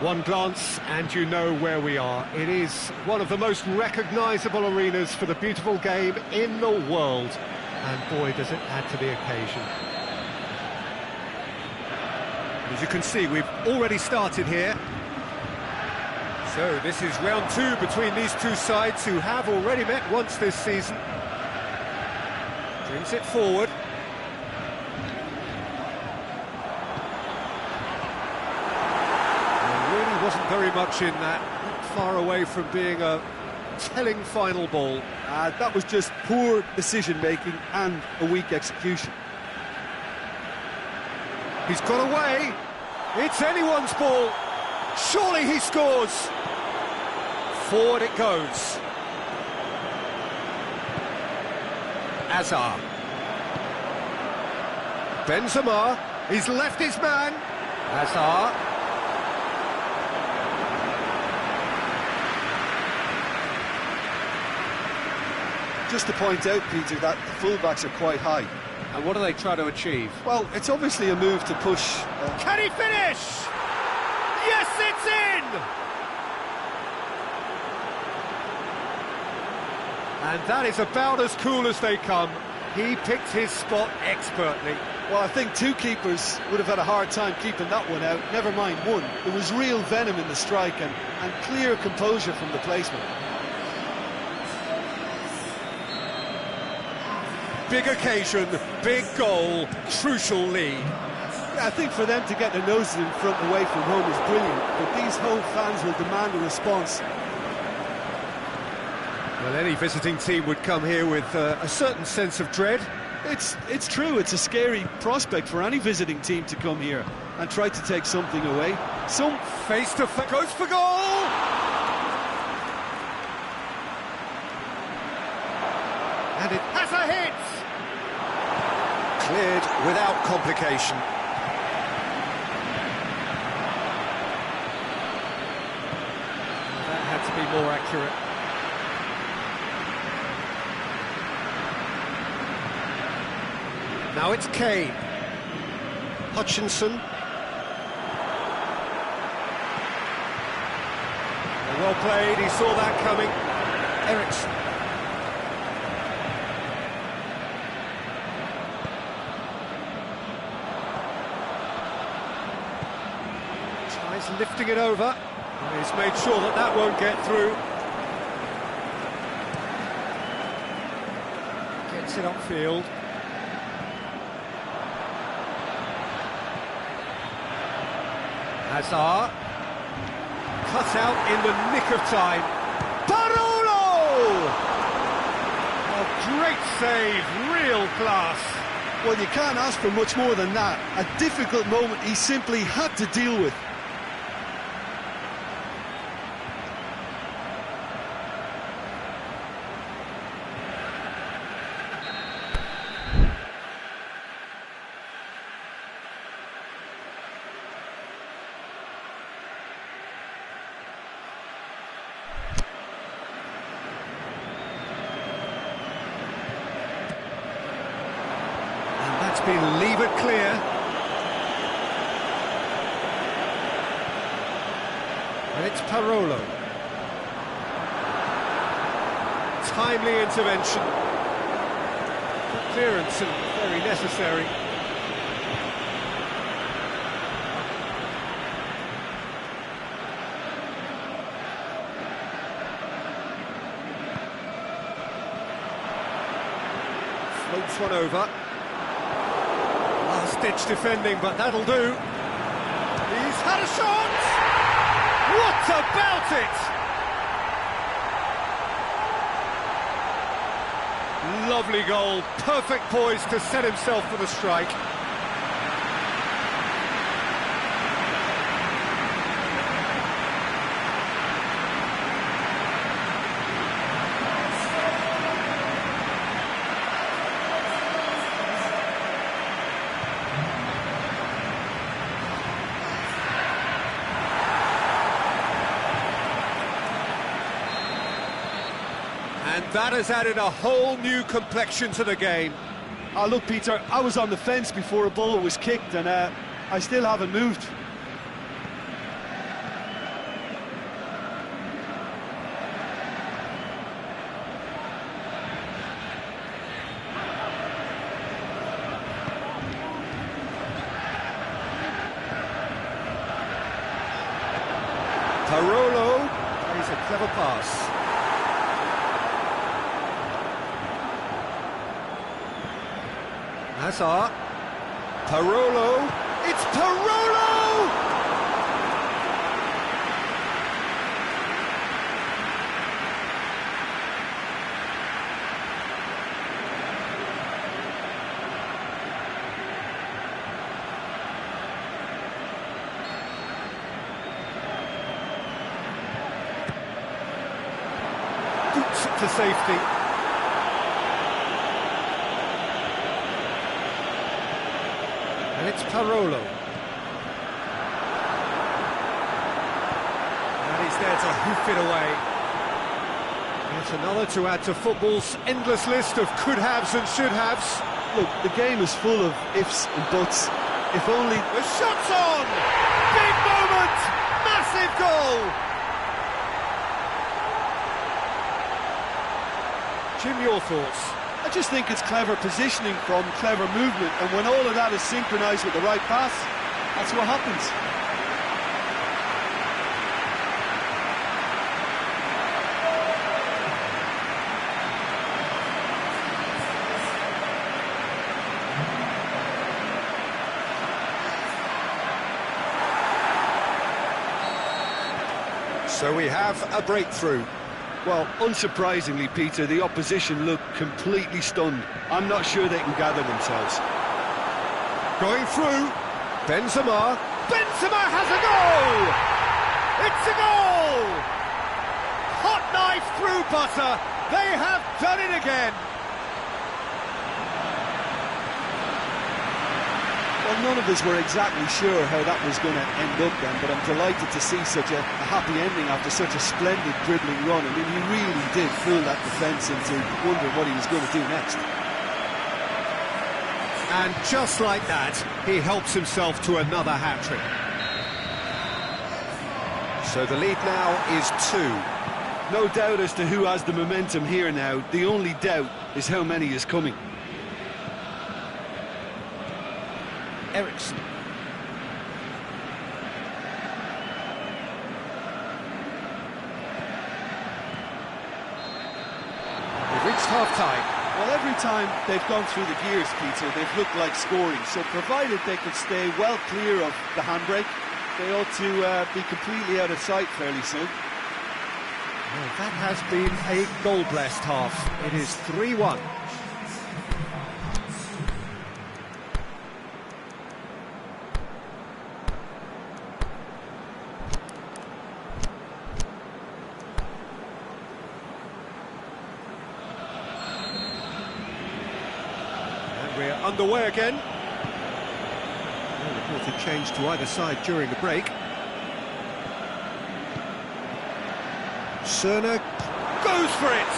One glance and you know where we are. It is one of the most recognisable arenas for the beautiful game in the world, and boy does it add to the occasion. As you can see, we've already started here. So this is round two between these two sides who have already met once this season. Brings it forward. There really wasn't very much in that, not far away from being a telling final ball. That was just poor decision-making and a weak execution. He's got away. It's anyone's ball. Surely he scores. Forward it goes. Azar. Benzema. He's left his man. Azar. Just to point out, Peter, that the fullbacks are quite high. And what do they try to achieve? Well, it's obviously a move to push... Can he finish? Yes, it's in! And that is about as cool as they come. He picked his spot expertly. Well, I think two keepers would have had a hard time keeping that one out, never mind one. There was real venom in the strike and clear composure from the placement. Big occasion, big goal, crucial lead. Yeah, I think for them to get their noses in front away from home is brilliant, but these home fans will demand a response. Well, any visiting team would come here with a certain sense of dread. It's true, it's a scary prospect for any visiting team to come here and try to take something away. Some face-to-face goes for goal! And it has a hit! Cleared without complication. That had to be more accurate. Now it's Kane. Hutchinson. Well played, he saw that coming. Eriksson. Tries lifting it over. And he's made sure that that won't get through. Gets it upfield. Hazard, cut out in the nick of time. Parolo! A great save, real class. Well, you can't ask for much more than that. A difficult moment he simply had to deal with. Been levered clear. And it's Parolo. Timely intervention. Clearance and very necessary. Floats one over. Last-ditch defending, but that'll do. He's had a shot! What about it? Lovely goal, perfect poise to set himself for the strike. And that has added a whole new complexion to the game. Oh, look, Peter, I was on the fence before a ball was kicked, and I still haven't moved. Parolo plays a clever pass. Hazard. Parolo. It's Parolo! Boots it to safety. And it's Parolo. And he's there to hoof it away. That's another to add to football's endless list of could-haves and should-haves. Look, the game is full of ifs and buts. If only... The shot's on! Big moment! Massive goal! Jim, your thoughts? I just think it's clever positioning from clever movement, and when all of that is synchronised with the right pass, that's what happens. So we have a breakthrough. Well, unsurprisingly, Peter, the opposition look completely stunned. I'm not sure they can gather themselves. Going through, Benzema. Benzema has a goal! It's a goal! Hot knife through butter. They have done it again. Well, none of us were exactly sure how that was going to end up then, but I'm delighted to see such a happy ending after such a splendid dribbling run. I mean, he really did fool that defence into wondering what he was going to do next. And just like that, he helps himself to another hat-trick. So the lead now is 2. No doubt as to who has the momentum here now. The only doubt is how many is coming. Eriksen. We've reached half-time. Well, every time they've gone through the gears, Peter, they've looked like scoring. So provided they could stay well clear of the handbrake, they ought to be completely out of sight fairly soon. Well, that has been a goal-blessed half. It is 3-1. We're underway again. Well, nothing changed to either side during the break. Cerner goes for it!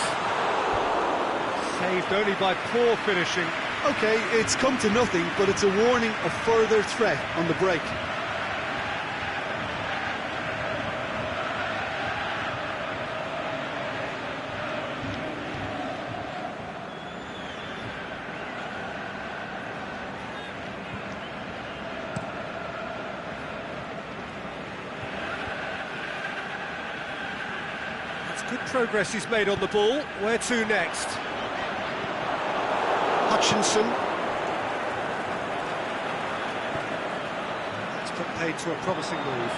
Saved only by poor finishing. OK, it's come to nothing, but it's a warning of further threat on the break. Good progress he's made on the ball. Where to next? Hutchinson. It's put paid to a promising move.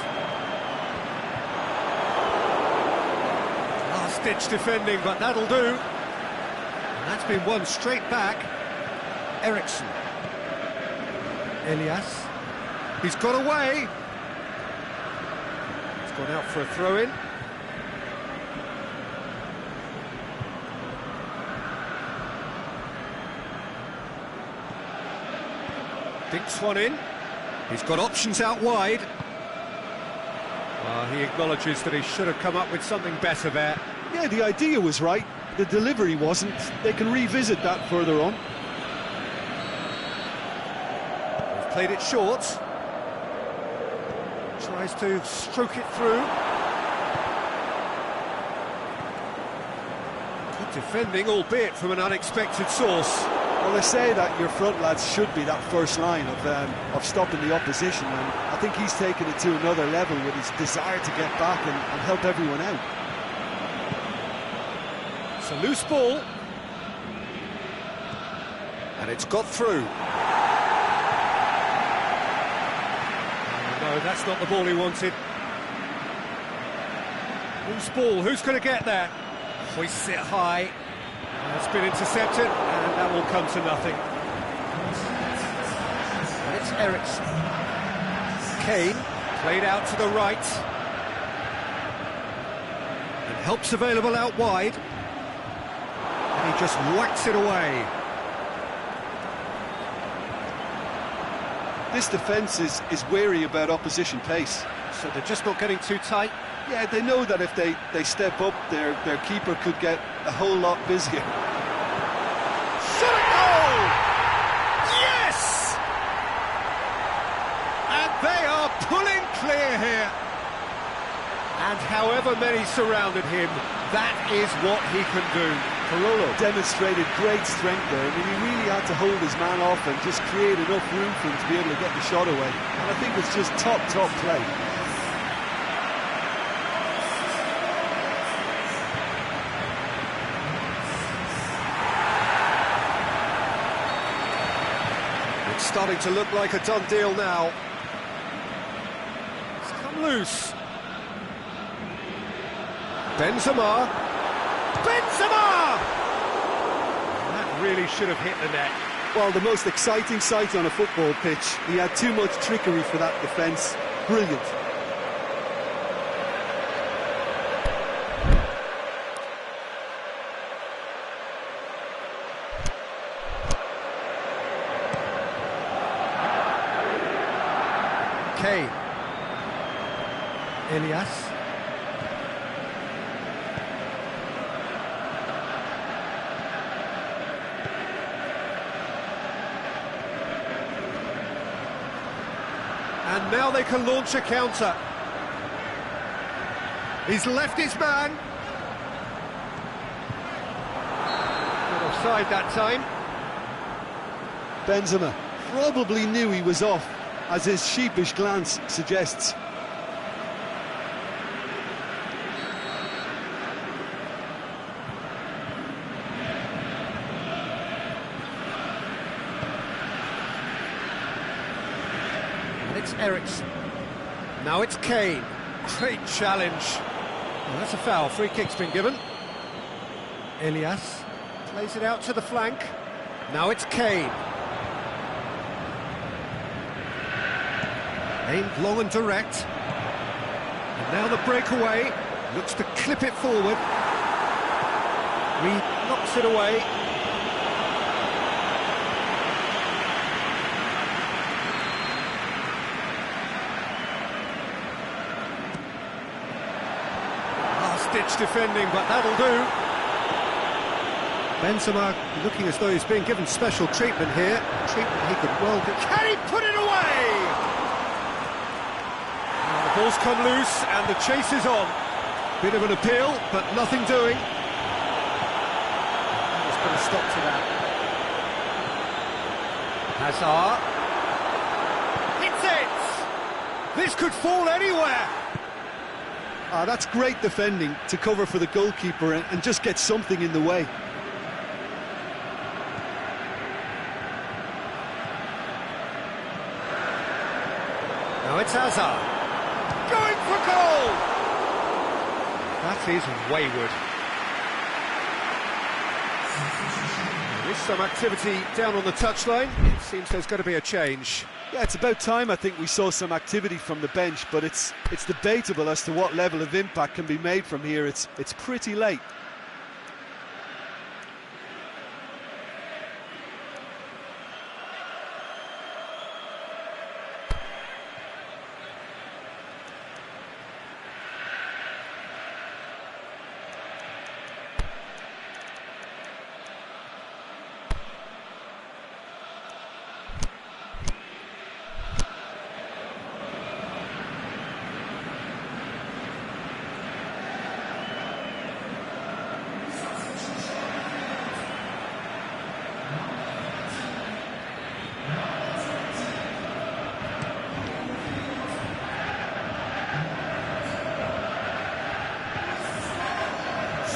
Last-ditch defending, but that'll do. And that's been won straight back. Eriksen. Elias. He's got away. He's gone out for a throw-in. Dinks one in. He's got options out wide. He acknowledges that he should have come up with something better there. Yeah, the idea was right, The delivery wasn't. They can revisit that further on. They've played it short. Tries to stroke it through. Good defending, albeit from an unexpected source. Well, they say that your front lads should be that first line of stopping the opposition, and I think he's taken it to another level with his desire to get back and help everyone out. It's a loose ball. And it's got through. No, that's not the ball he wanted. Loose ball, who's going to get there? Hoists it high. It's been intercepted, and that will come to nothing. And it's Eriksson. Kane, played out to the right. And help's available out wide. And he just whacks it away. This defence is wary about opposition pace. So they're just not getting too tight. Yeah, they know that if they step up, their keeper could get a whole lot busier. Shot a goal! Yes! And they are pulling clear here. And however many surrounded him, that is what he can do. Parolo demonstrated great strength there. I mean, he really had to hold his man off and just create enough room for him to be able to get the shot away. And I think it's just top play. It's starting to look like a done deal now. It's come loose. Benzema! That really should have hit the net. Well, the most exciting sight on a football pitch. He had too much trickery for that defence. Brilliant. Kane. Elias. And now they can launch a counter. He's left his man. Not offside that time. Benzema probably knew he was off, as his sheepish glance suggests. It's Eriksson. Now it's Kane. Great challenge. Well, that's a foul. Free kick's been given. Elias plays it out to the flank. Now it's Kane. Aimed long and direct. And now the breakaway. Looks to clip it forward. Reed knocks it away. Last-ditch defending, but that'll do. Benzema looking as though he's being given special treatment here. Treatment he could well get. Can he put it away? Now the ball's come loose and the chase is on. Bit of an appeal, but nothing doing. He's put a stop to that. Hazard. Hits it! This could fall anywhere. That's great defending to cover for the goalkeeper and just get something in the way. Now it's Hazard. Going for goal! That is wayward. There is some activity down on the touchline. It seems there's going to be a change. Yeah, it's about time I think we saw some activity from the bench, but it's debatable as to what level of impact can be made from here. It's pretty late.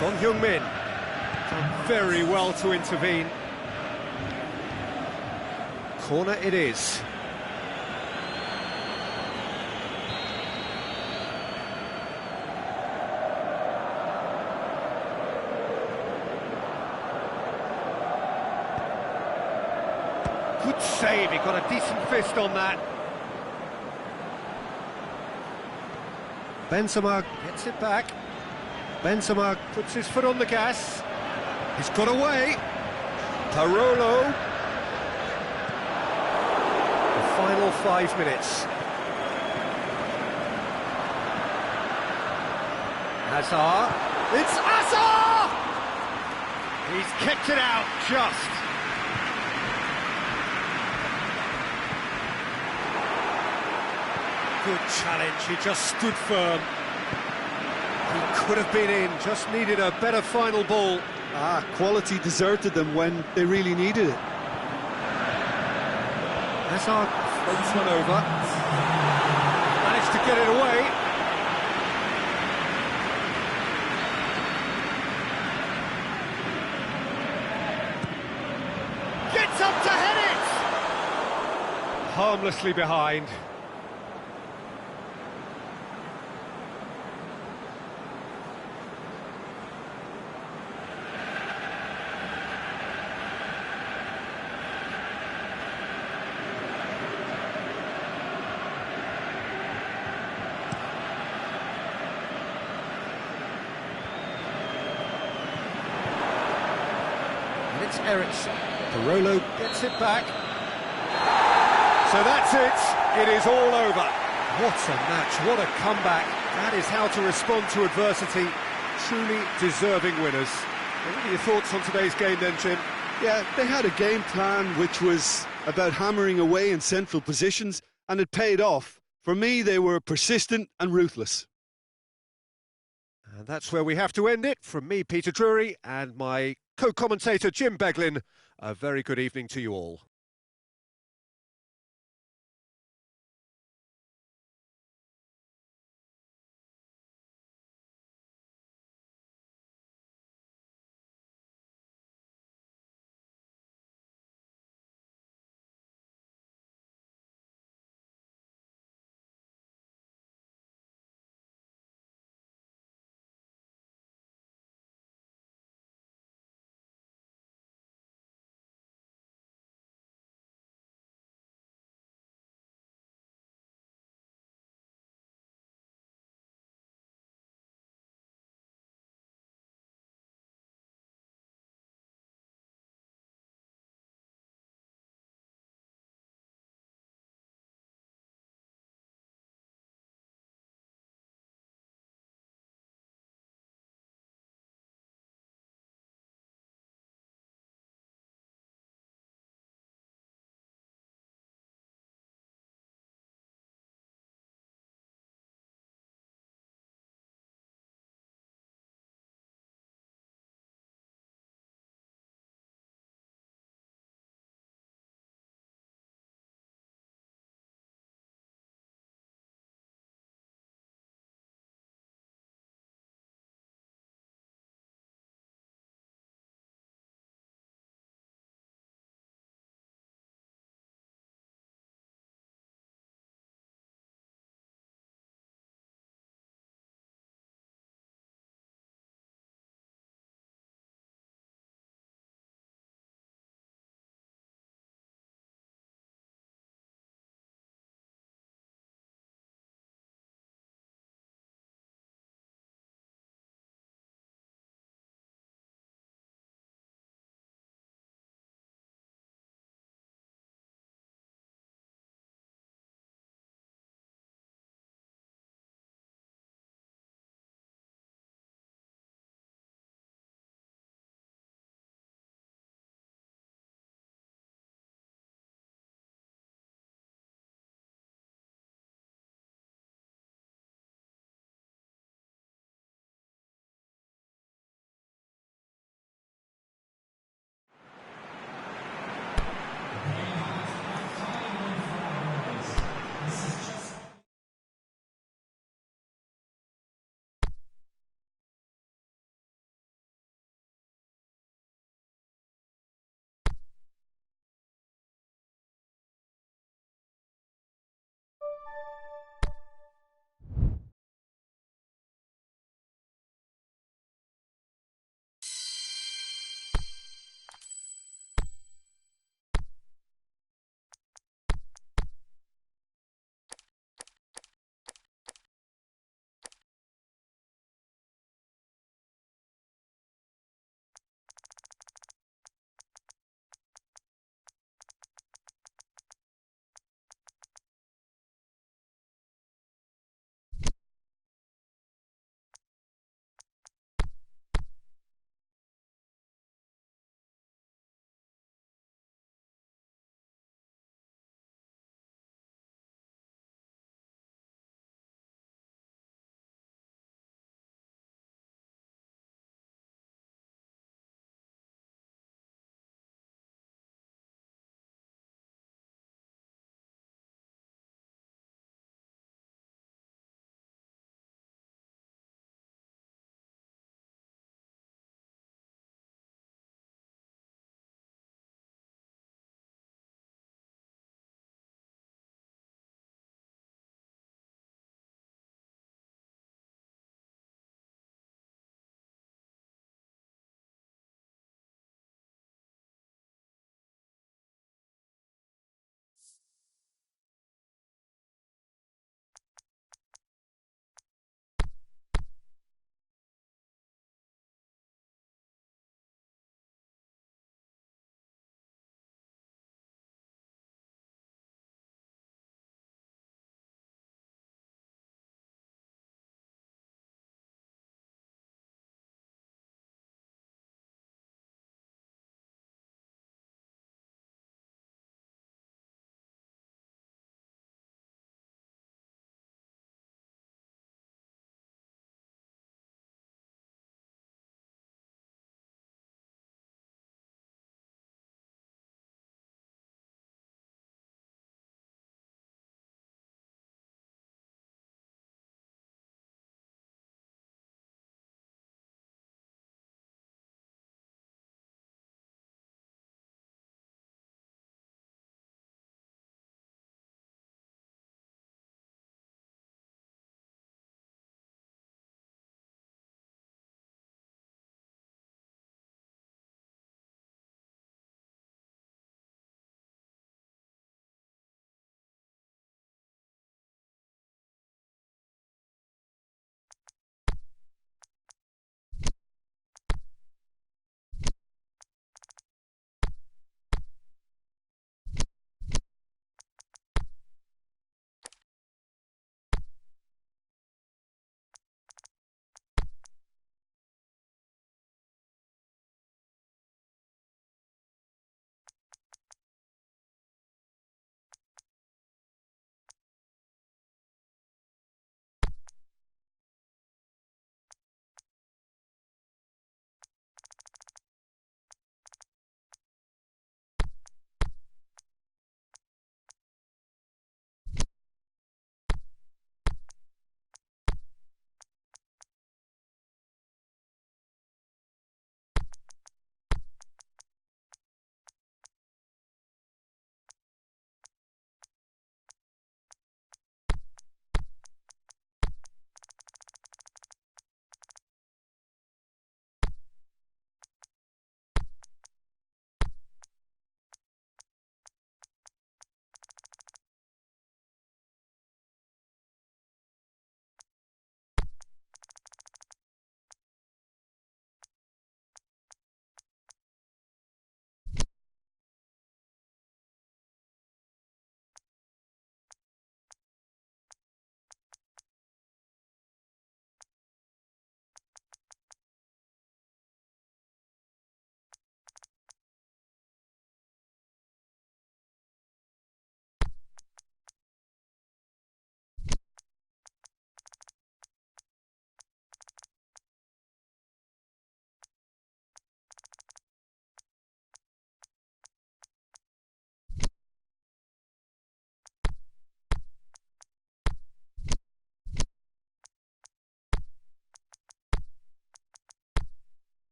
Son Heung-min. Done very well to intervene. Corner it is. Good save, he got a decent fist on that. Benzema gets it back. Benzema puts his foot on the gas. He's got away. Parolo. The final 5 minutes. Hazard. It's Hazard! He's kicked it out just. Good challenge, he just stood firm. He could have been in, just needed a better final ball. Quality deserted them when they really needed it. Hazard floats one over. Managed to get it away. Gets up to head it! Harmlessly behind. It's Eriksson. Parolo gets it back. So that's it. It is all over. What a match, what a comeback. That is how to respond to adversity. Truly deserving winners. What are your thoughts on today's game then, Jim? Yeah, they had a game plan which was about hammering away in central positions, and it paid off. For me, they were persistent and ruthless. And that's where we have to end it. From me, Peter Drury, and my co-commentator, Jim Beglin. A very good evening to you all.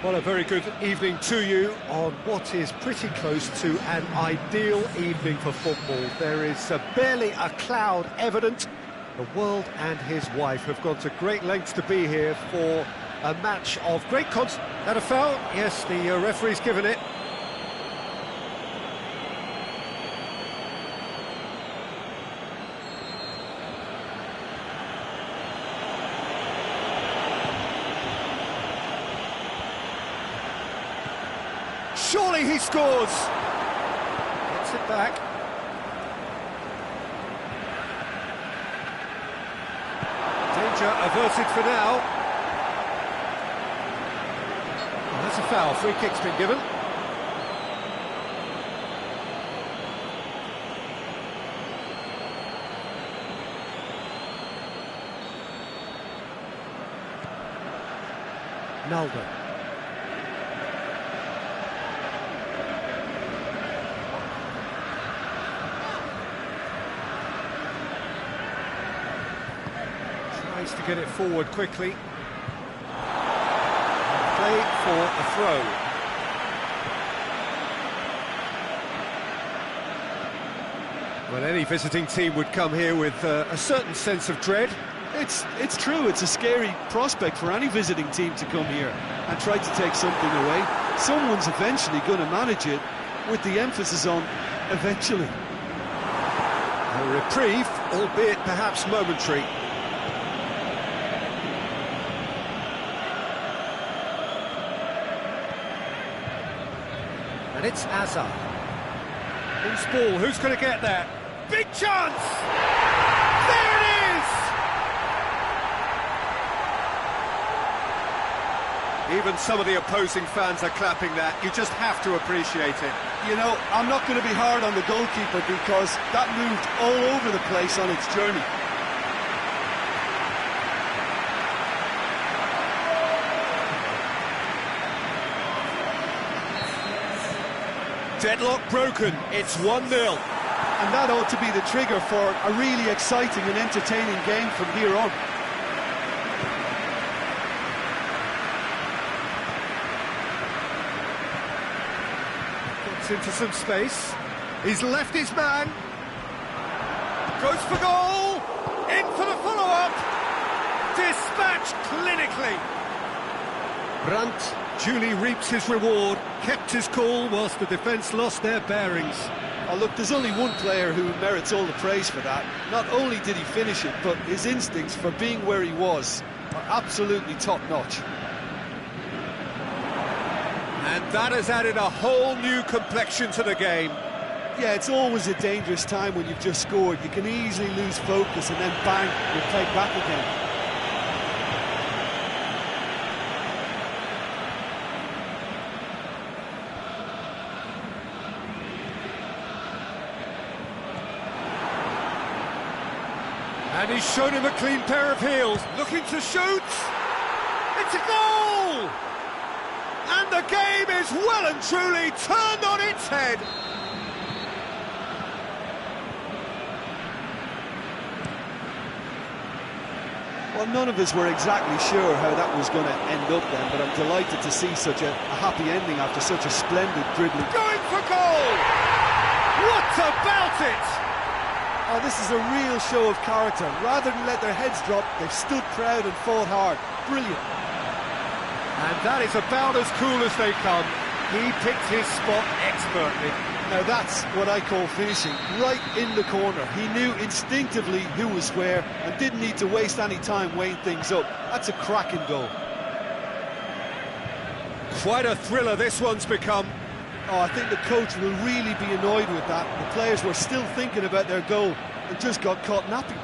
Well, a very good evening to you on what is pretty close to an ideal evening for football. There is barely a cloud evident. The world and his wife have gone to great lengths to be here for a match of great That a foul? Yes, the referee's given it. Surely he scores! Gets it back. Danger averted for now. Oh, that's a foul. Free kick's been given. Naldo. To get it forward quickly. Play for a throw. Well, any visiting team would come here with a certain sense of dread. It's true, it's a scary prospect for any visiting team to come here and try to take something away. Someone's eventually going to manage it, with the emphasis on eventually. A reprieve, albeit perhaps momentary. And it's Azar. Who's ball? Who's going to get that? Big chance! There it is! Even some of the opposing fans are clapping that. You just have to appreciate it. You know, I'm not going to be hard on the goalkeeper because that moved all over the place on its journey. Deadlock broken, it's 1-0. And that ought to be the trigger for a really exciting and entertaining game from here on. Gets into some space. He's left his man. Goes for goal. In for the follow-up. Dispatched clinically. Brandt duly reaps his reward, kept his cool whilst the defence lost their bearings. Oh look, there's only one player who merits all the praise for that. Not only did he finish it, but his instincts for being where he was are absolutely top-notch. And that has added a whole new complexion to the game. Yeah, it's always a dangerous time when you've just scored. You can easily lose focus and then bang, you're played back again. And he's shown him a clean pair of heels, looking to shoot. It's a goal! And the game is well and truly turned on its head. Well, none of us were exactly sure how that was going to end up then, but I'm delighted to see such a happy ending after such a splendid dribbling. Going for goal! What about it? Oh, this is a real show of character. Rather than let their heads drop, they've stood proud and fought hard. Brilliant. And that is about as cool as they come. He picked his spot expertly. Now that's what I call finishing, right in the corner. He knew instinctively who was where and didn't need to waste any time weighing things up. That's a cracking goal. Quite a thriller this one's become. Oh, I think the coach will really be annoyed with that. The players were still thinking about their goal and just got caught napping.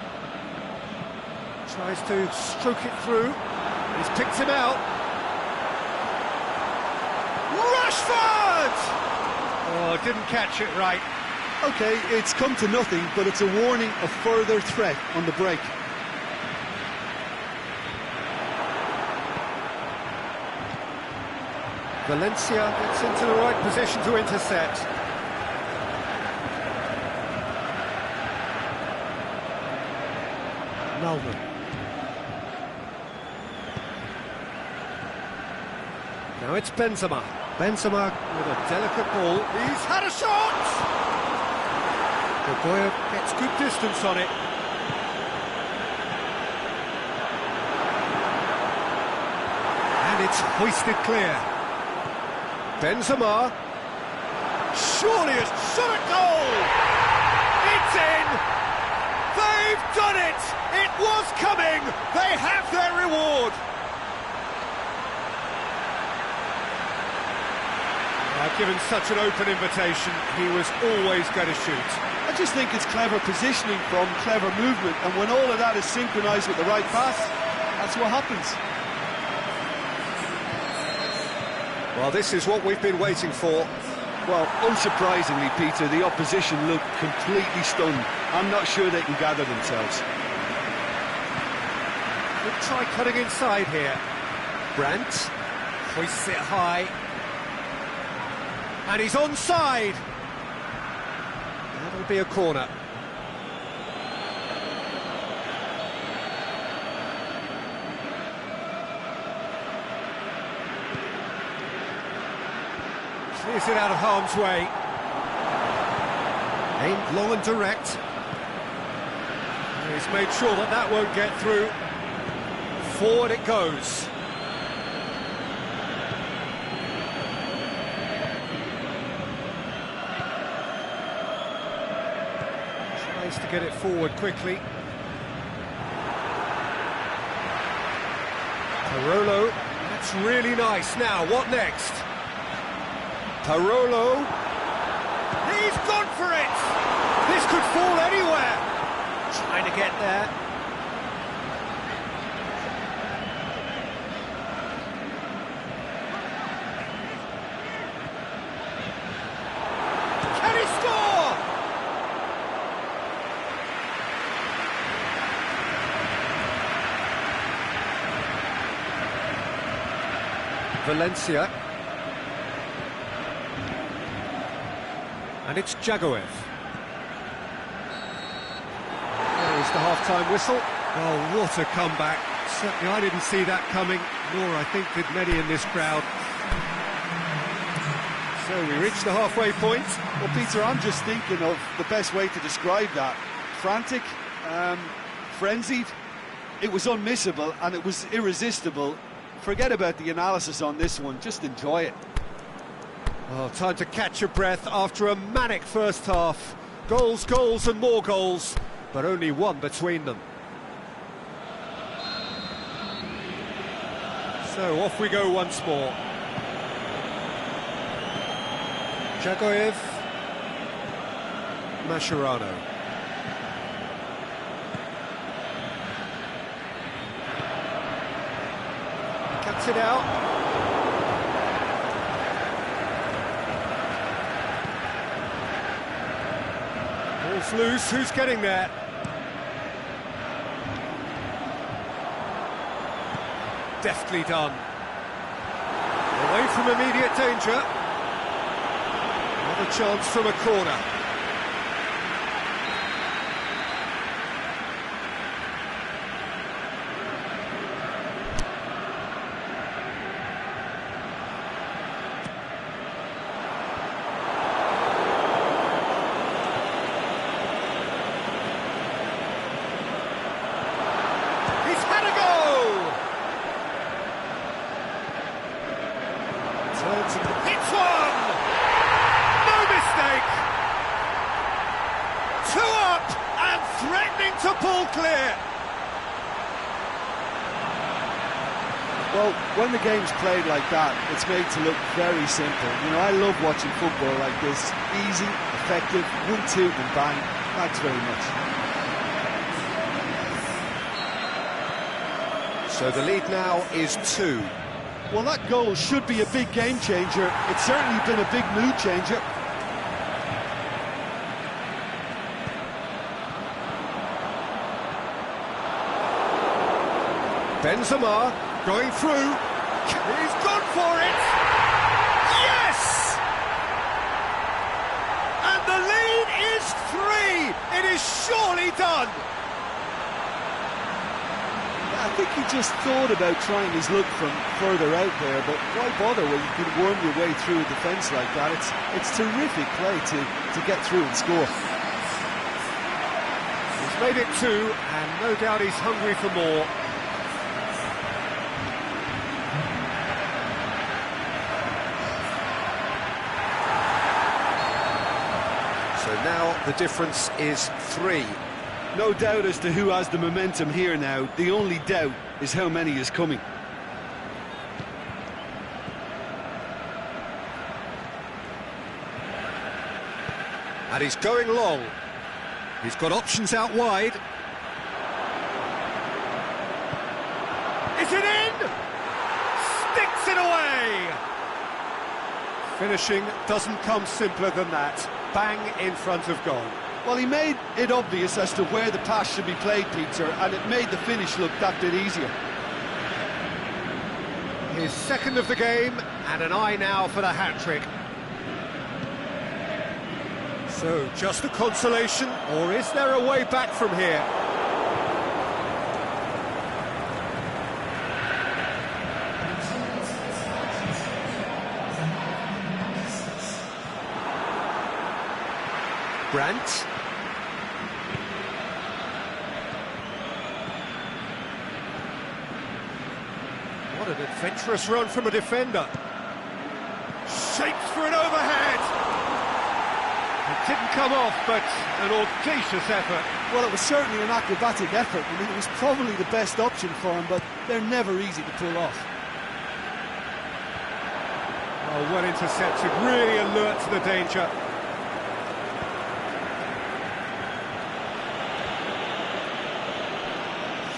Tries to stroke it through. He's picked him out. Rashford! Oh, didn't catch it right. OK, it's come to nothing, but it's a warning of further threat on the break. Valencia gets into the right position to intercept. Naldo. Now it's Benzema. Benzema with a delicate ball. He's had a shot! Bogoyev gets good distance on it. And it's hoisted clear. Benzema. Surely a shot at goal! It's in! They've done it! It was coming! They have their reward! Given such an open invitation, he was always going to shoot. I just think it's clever positioning from clever movement, and when all of that is synchronised with the right pass, that's what happens. Well, this is what we've been waiting for. Well, unsurprisingly, Peter, the opposition look completely stunned. I'm not sure they can gather themselves. We'll try cutting inside here. Brandt hoists it high. And he's onside. That'll be a corner. Clears it out of harm's way. Aimed low and direct. And he's made sure that that won't get through. Forward it goes. To get it forward quickly. Parolo, that's really nice. Now, what next? Parolo, he's gone for it! This could fall anywhere! Trying to get there. Can he score? Valencia. And it's Djagoev. There's the half-time whistle. Oh, what a comeback. Certainly I didn't see that coming, nor I think did many in this crowd. So we reached the halfway point. Well, Peter, I'm just thinking of the best way to describe that. Frantic, frenzied. It was unmissable and it was irresistible. Forget about the analysis on this one, just enjoy it. Oh, time to catch your breath after a manic first half. Goals, goals and more goals, but only one between them. So off we go once more. Djagoev, Mascherano. Cuts it out. Ball's loose, who's getting there? Deftly done. Away from immediate danger. Another chance from a corner. Hits one! No mistake! Two up and threatening to pull clear. Well, when the game's played like that, it's made to look very simple. You know, I love watching football like this. Easy, effective, 1-2 and bang. Thanks very much. So the lead now is 2. Well, that goal should be a big game changer. It's certainly been a big mood changer. Benzema going through. He's gone for it. Yes! And the lead is 3. It is surely done. I think he just thought about trying his luck from further out there, but why bother when you can worm your way through a defence like that? It's terrific play to get through and score. He's made it 2, and no doubt he's hungry for more. So now the difference is 3. No doubt as to who has the momentum here now. The only doubt is how many is coming. And he's going long. He's got options out wide. Is it in? Sticks it away! Finishing doesn't come simpler than that. Bang in front of goal. Well, he made it obvious as to where the pass should be played, Peter, and it made the finish look that bit easier. His second of the game, and an eye now for the hat-trick. So, just a consolation, or is there a way back from here? Brandt. What an adventurous run from a defender. Shapes for an overhead. It didn't come off, but an audacious effort. Well, it was certainly an acrobatic effort. I mean, it was probably the best option for him, but they're never easy to pull off. Oh, well intercepted, really alert to the danger.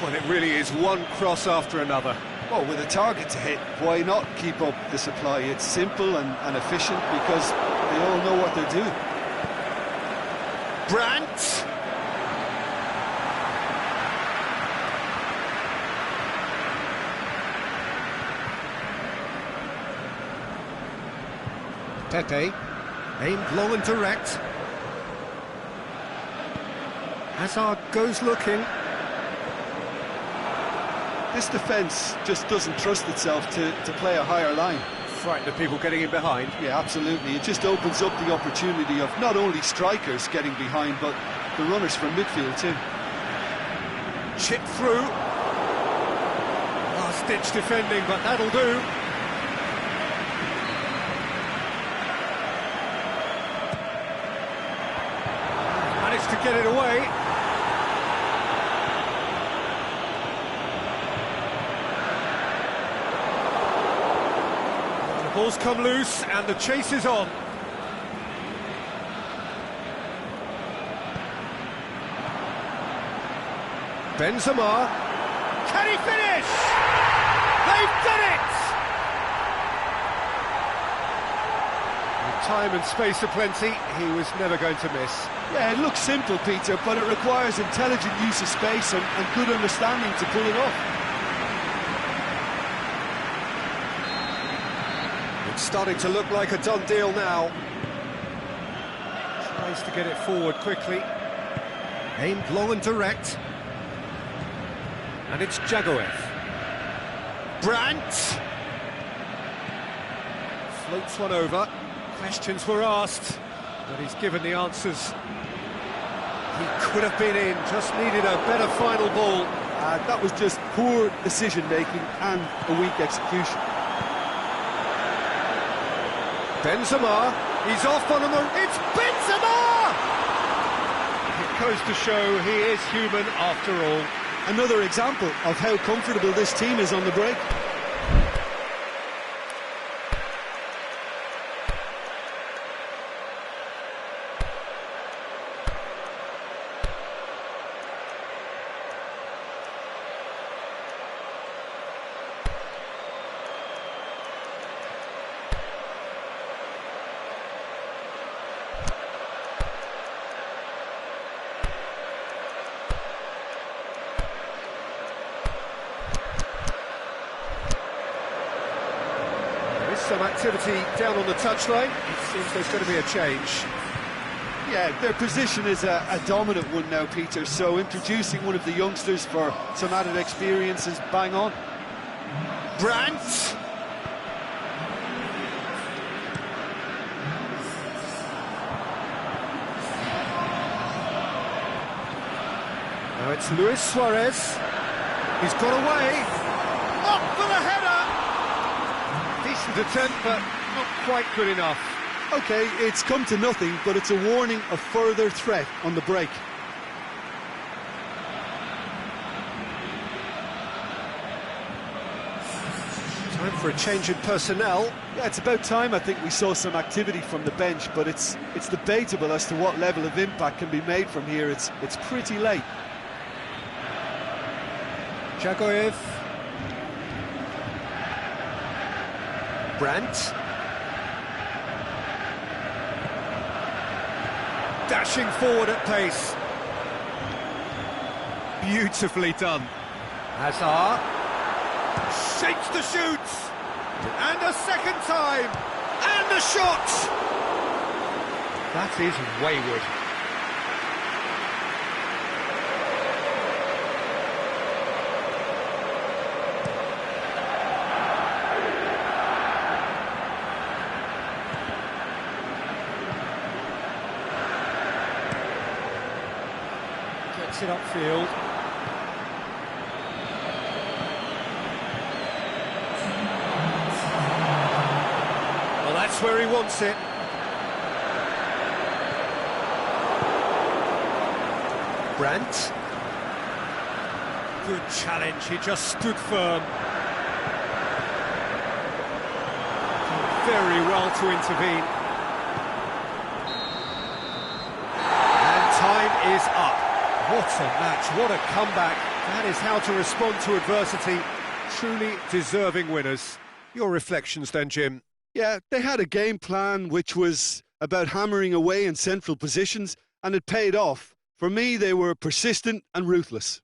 Well, it really is one cross after another. Well, with a target to hit, why not keep up the supply? It's simple and efficient because they all know what they're doing. Brandt. Pepe, aimed low and direct. Hazard goes looking. This defence just doesn't trust itself to play a higher line. Frightened of people getting in behind. Yeah, absolutely. It just opens up the opportunity of not only strikers getting behind, but the runners from midfield too. Chip through. Last-ditch defending, but that'll do. Managed to get it away. Ball's come loose and the chase is on. Benzema. Can he finish? They've done it! With time and space aplenty, he was never going to miss. Yeah, it looks simple, Peter, but it requires intelligent use of space and good understanding to pull it off. It's starting to look like a done deal now. Tries to get it forward quickly. Aimed low and direct. And it's Djagoev. Brandt! Floats one over. Questions were asked, but he's given the answers. He could have been in, just needed a better final ball. That was just poor decision-making and a weak execution. Benzema, he's off on him. It's Benzema! It goes to show he is human after all. Another example of how comfortable this team is on the break. Some activity down on the touchline. It seems there's going to be a change. Yeah, their position is a dominant one now, Peter, so introducing one of the youngsters for some added experience is bang on. Brandt! Now it's Luis Suarez. He's got away. Up for the header! Decent attempt, but not quite good enough. OK, it's come to nothing, but it's a warning of further threat on the break. Time for a change in personnel. Yeah, it's about time I think we saw some activity from the bench, but it's debatable as to what level of impact can be made from here. It's pretty late. Dzagoev. Brandt. Dashing forward at pace. Beautifully done. Hazard. Shapes the shoot. And a second time. And a shot. That is wayward. Gets it upfield. Well, that's where he wants it. Brandt. Good challenge, he just stood firm. Very well to intervene. And time is up. What a match, what a comeback. That is how to respond to adversity. Truly deserving winners. Your reflections then, Jim? Yeah, they had a game plan which was about hammering away in central positions, and it paid off. For me, they were persistent and ruthless.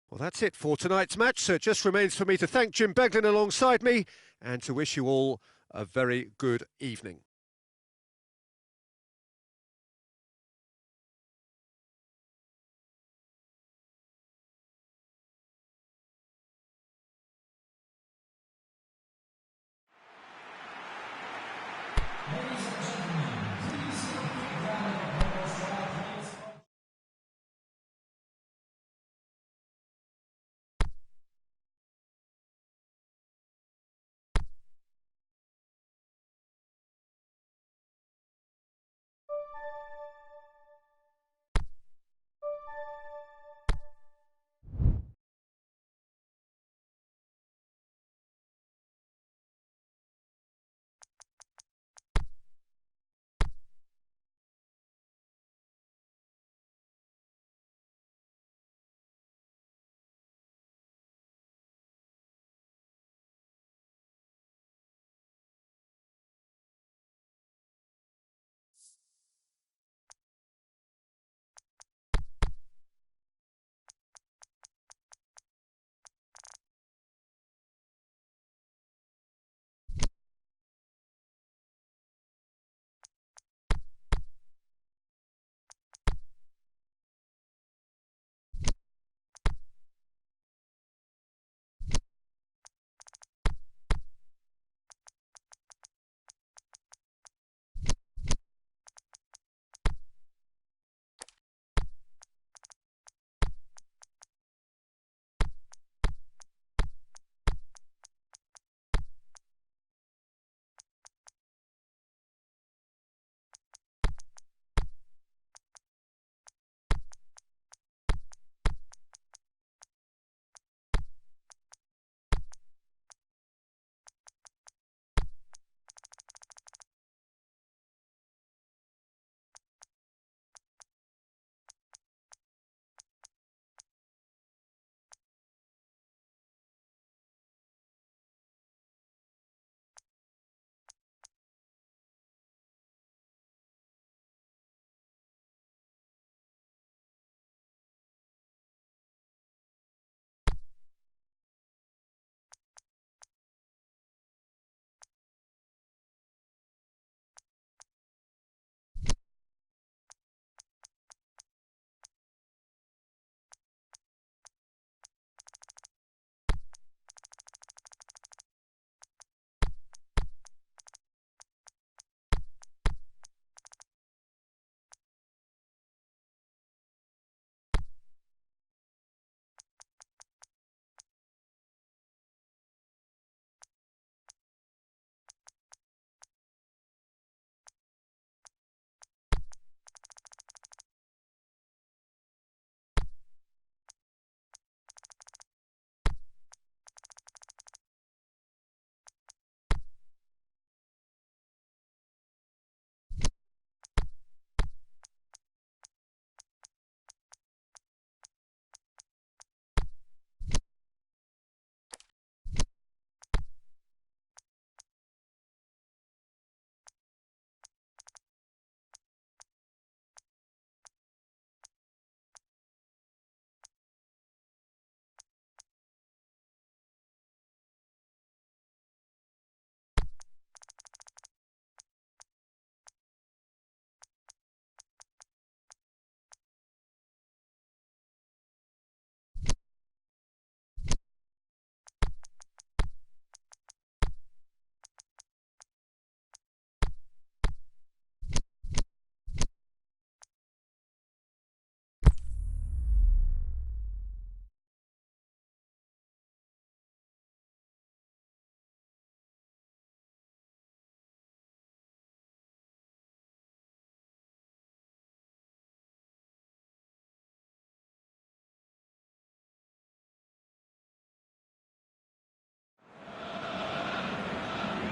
Well, that's it for tonight's match, so it just remains for me to thank Jim Beglin alongside me and to wish you all a very good evening.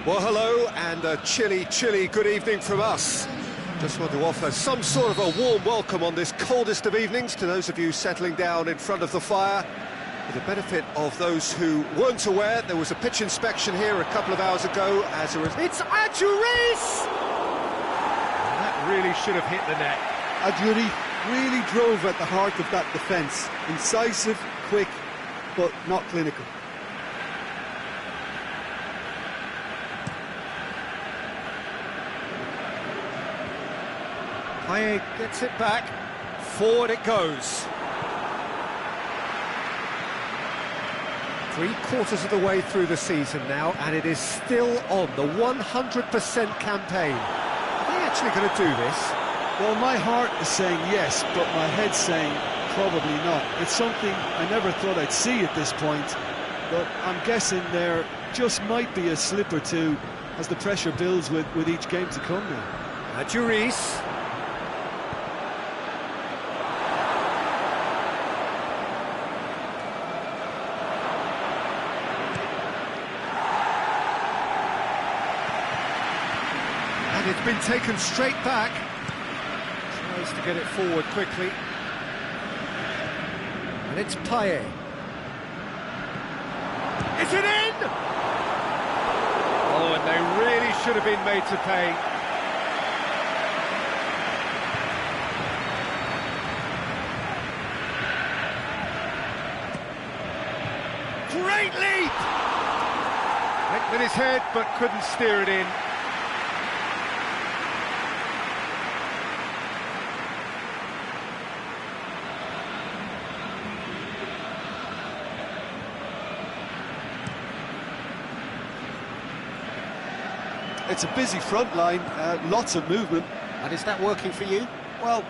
Well, hello, and a chilly, chilly good evening from us. Just want to offer some sort of a warm welcome on this coldest of evenings to those of you settling down in front of the fire. For the benefit of those who weren't aware, there was a pitch inspection here a couple of hours ago as a result. It's Aduriz! That really should have hit the net. Adjuri really drove at the heart of that defence. Incisive, quick, but not clinical. Payet gets it back, forward it goes. 3/4 of the way through the season now, and it is still on, the 100% campaign. Are they actually going to do this? Well, my heart is saying yes, but my head's saying probably not. It's something I never thought I'd see at this point, but I'm guessing there just might be a slip or two as the pressure builds with each game to come now. Aduriz. And it's been taken straight back. Tries to get it forward quickly. And it's Payet. Is it in? Oh, and they really should have been made to pay. Great leap! Went with his head, but couldn't steer it in. It's a busy front line, lots of movement. And is that working for you? Well,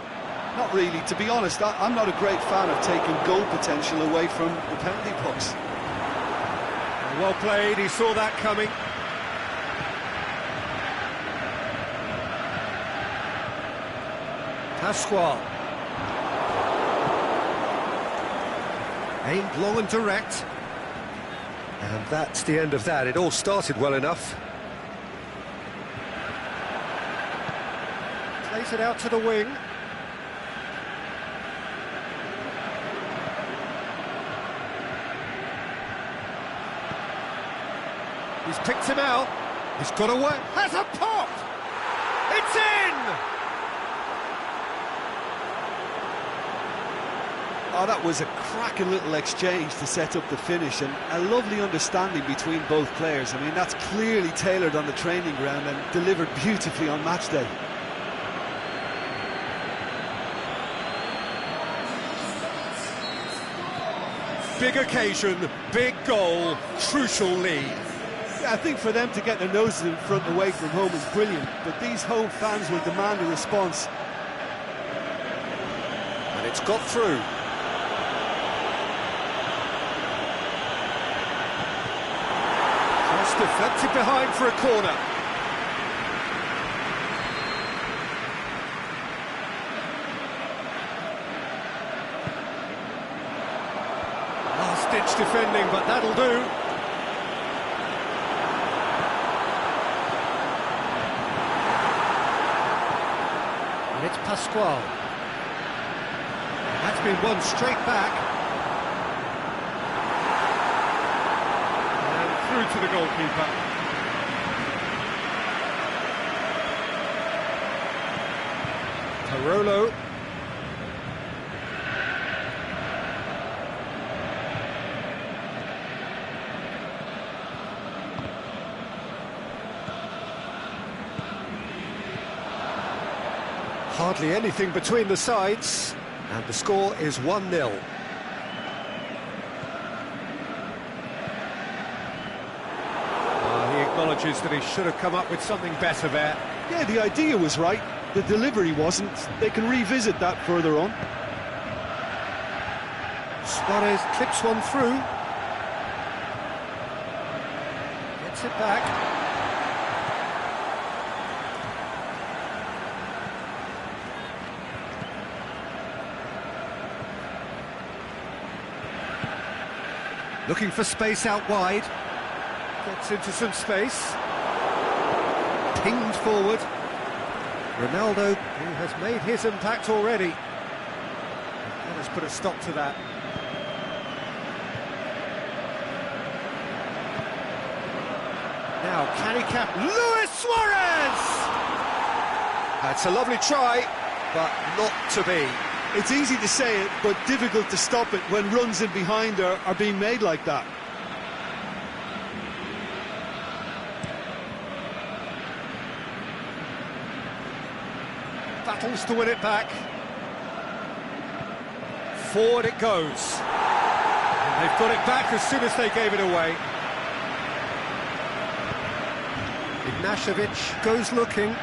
not really. To be honest, I'm not a great fan of taking goal potential away from the penalty box. Well played, he saw that coming. Pascual. Aimed long and direct. And that's the end of that. It all started well enough. Plays it out to the wing. He's picked him out. He's got away. Has a pop! It's in! Oh, that was a cracking little exchange to set up the finish, and a lovely understanding between both players. I mean, that's clearly tailored on the training ground and delivered beautifully on match day. Big occasion, big goal, crucial lead. Yeah, I think for them to get their noses in front away from home is brilliant, but these home fans will demand a response. And it's got through. Just deflected behind for a corner. Last-ditch defending, but that'll do. And it's Pascual. That's been won straight back. And through to the goalkeeper. Parolo. Hardly anything between the sides, and the score is 1-0. He acknowledges that he should have come up with something better there. Yeah, the idea was right, the delivery wasn't. They can revisit that further on. Suarez clips one through. Gets it back. Looking for space out wide. Gets into some space. pinged forward. Ronaldo, who has made his impact already. Let's put a stop to that. Now, can he cap? Luis Suarez! That's a lovely try, but not to be. It's easy to say it, but difficult to stop it when runs in behind are being made like that. Battles to win it back. Forward it goes. And they've got it back as soon as they gave it away. Ignashevich goes looking.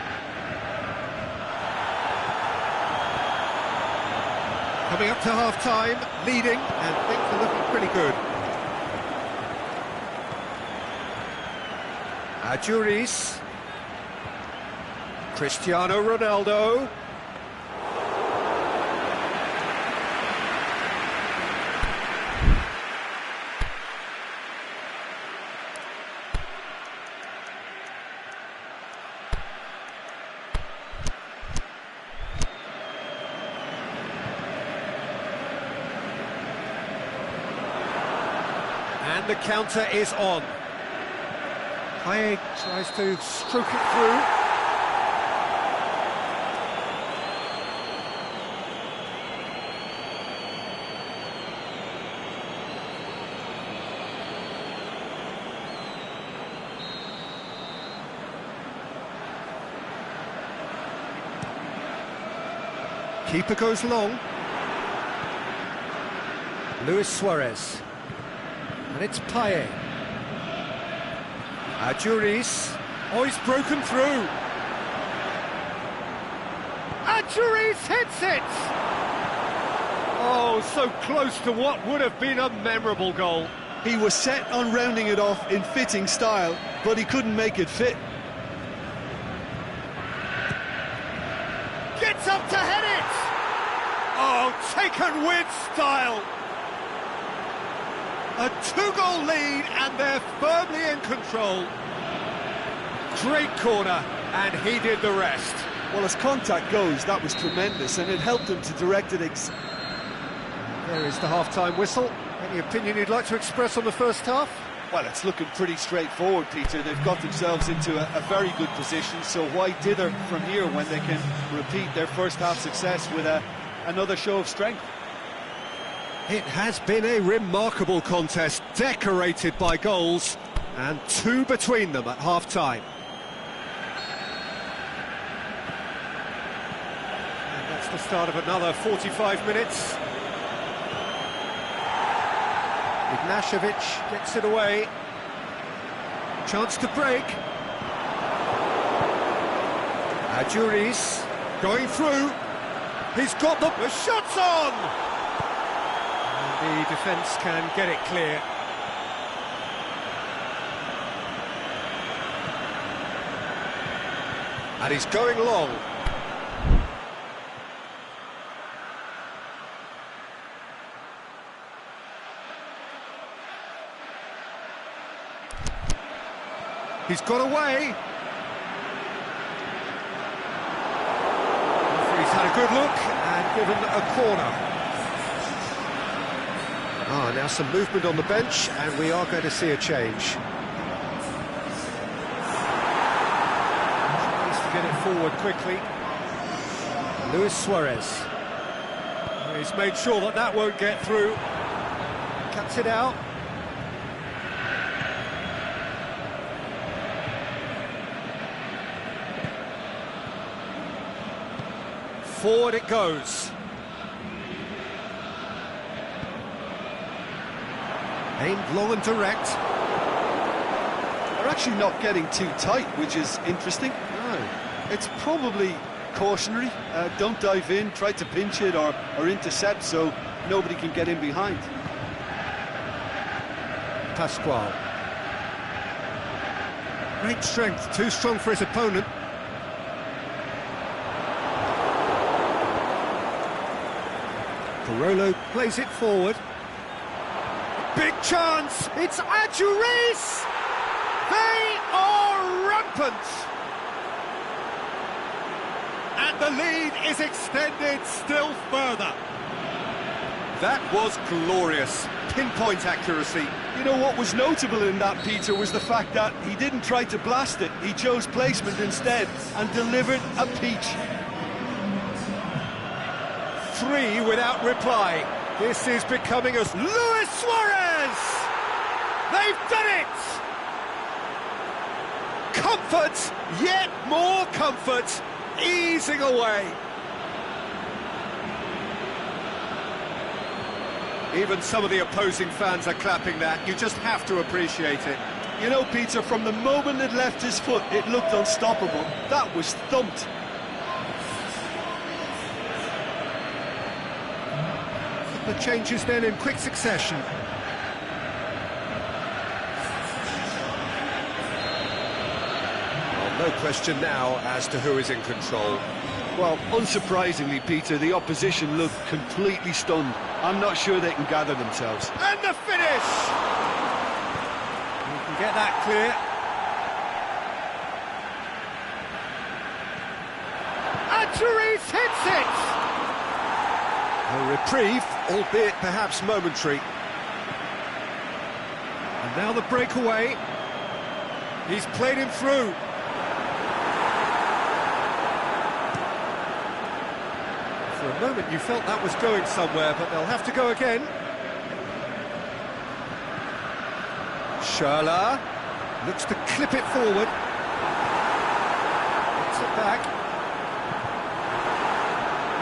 Coming up to half-time, leading, and things are looking pretty good. Adjuris. Cristiano Ronaldo. And the counter is on. Payet tries to stroke it through. Keeper goes long. Luis Suarez. And it's Payet. Adjuris. Oh, he's broken through. Adjuris hits it! Oh, so close to what would have been a memorable goal. He was set on rounding it off in fitting style, but he couldn't make it fit. Gets up to head it! Oh, taken with style! A two-goal lead, and they're firmly in control. Great corner, and he did the rest. Well, as contact goes, that was tremendous, and it helped him to direct it. There is the half-time whistle. Any opinion you'd like to express on the first half? Well, it's looking pretty straightforward, Peter. They've got themselves into a very good position, so why dither from here when they can repeat their first-half success with another show of strength? It has been a remarkable contest, decorated by goals, and two between them at half-time. And that's the start of another 45 minutes. Ignashevich gets it away. Chance to break. Adjuris going through. He's got the shot's on! The defence can get it clear. And he's going long. He's got away. He's had a good look and given a corner. Now some movement on the bench, and we are going to see a change. Tries to get it forward quickly. Luis Suarez. He's made sure that that won't get through. Cuts it out. Forward it goes. Aimed long and direct. They're actually not getting too tight, which is interesting. No. It's probably cautionary. Don't dive in, try to pinch it or intercept so nobody can get in behind. Pascual. Great strength, too strong for his opponent. Parolo plays it forward. Big chance! It's Adjuris! They are rampant! And the lead is extended still further. That was glorious. Pinpoint accuracy. You know what was notable in that, Peter, was the fact that he didn't try to blast it. He chose placement instead and delivered a peach. 3 without reply. This is becoming us. Luis Suarez! They've done it! Comfort, yet more comfort, easing away. Even some of the opposing fans are clapping that. You just have to appreciate it. You know, Peter, from the moment it left his foot, it looked unstoppable. That was thumped. The changes then in quick succession. Well, no question now as to who is in control. Well, unsurprisingly, Peter, the opposition looked completely stunned. I'm not sure they can gather themselves. And the finish! You can get that clear. And Therese hits it! A reprieve, albeit perhaps momentary. And now the breakaway. He's played him through. For a moment you felt that was going somewhere, but they'll have to go again. Schürrle looks to clip it forward. Gets it back.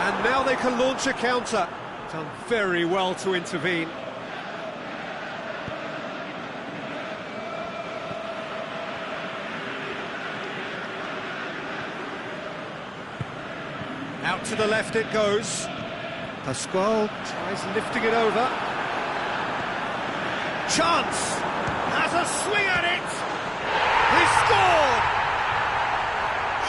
And now they can launch a counter. Done very well to intervene. Out to the left it goes. Pascual tries lifting it over. Chance! Has a swing at it! He scored!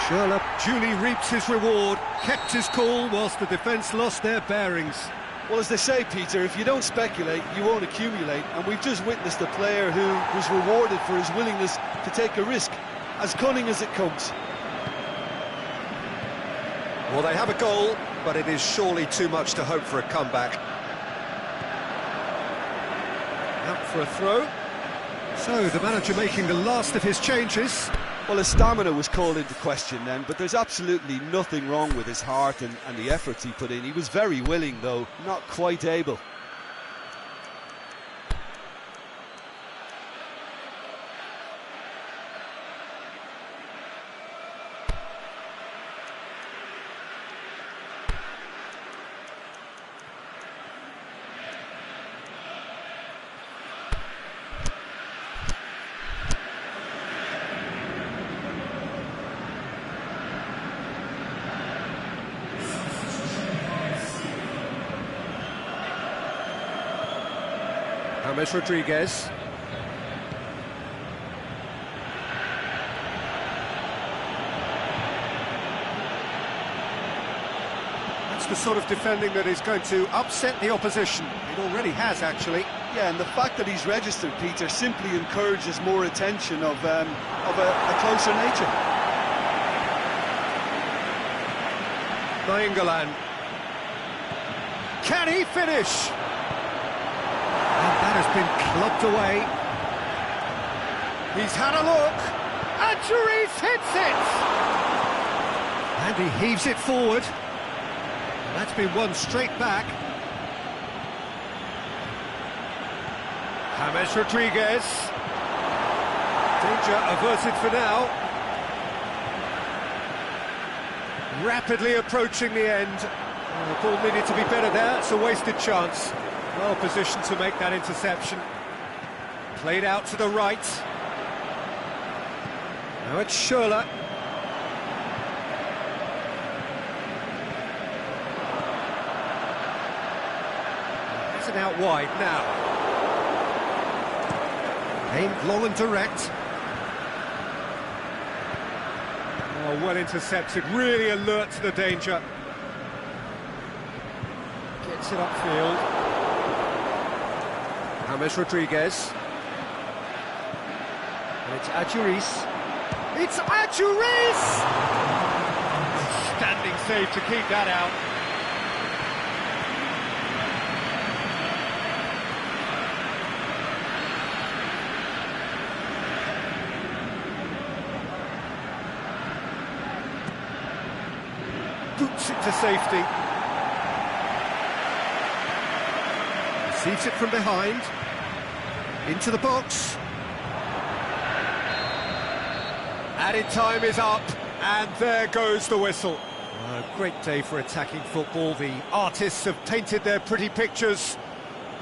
Schürrle duly reaps his reward, kept his cool whilst the defence lost their bearings. Well, as they say, Peter, if you don't speculate, you won't accumulate. And we've just witnessed a player who was rewarded for his willingness to take a risk, as cunning as it comes. Well, they have a goal, but it is surely too much to hope for a comeback. Out for a throw. So, the manager making the last of his changes. Well, his stamina was called into question then, but there's absolutely nothing wrong with his heart and the efforts he put in. He was very willing, though, not quite able. James Rodriguez. That's the sort of defending that is going to upset the opposition. It already has, actually. Yeah, and the fact that he's registered, Peter, simply encourages more attention of a closer nature. Nainggolan. Can he finish? And that has been clubbed away. He's had a look. And Therese hits it! And he heaves it forward. And that's been won straight back. James Rodriguez. Danger averted for now. Rapidly approaching the end. The ball needed to be better there. It's a wasted chance. Well positioned to make that interception. Played out to the right. Now it's Schürrle. Has it out wide now. Aimed long and direct. Oh, well intercepted, really alert to the danger. Gets it upfield. James Rodriguez. And it's Aduriz. It's Aduriz! Outstanding save to keep that out. Boots it to safety. Receives it from behind. Into the box. Added time is up, and there goes the whistle. A great day for attacking football. The artists have painted their pretty pictures.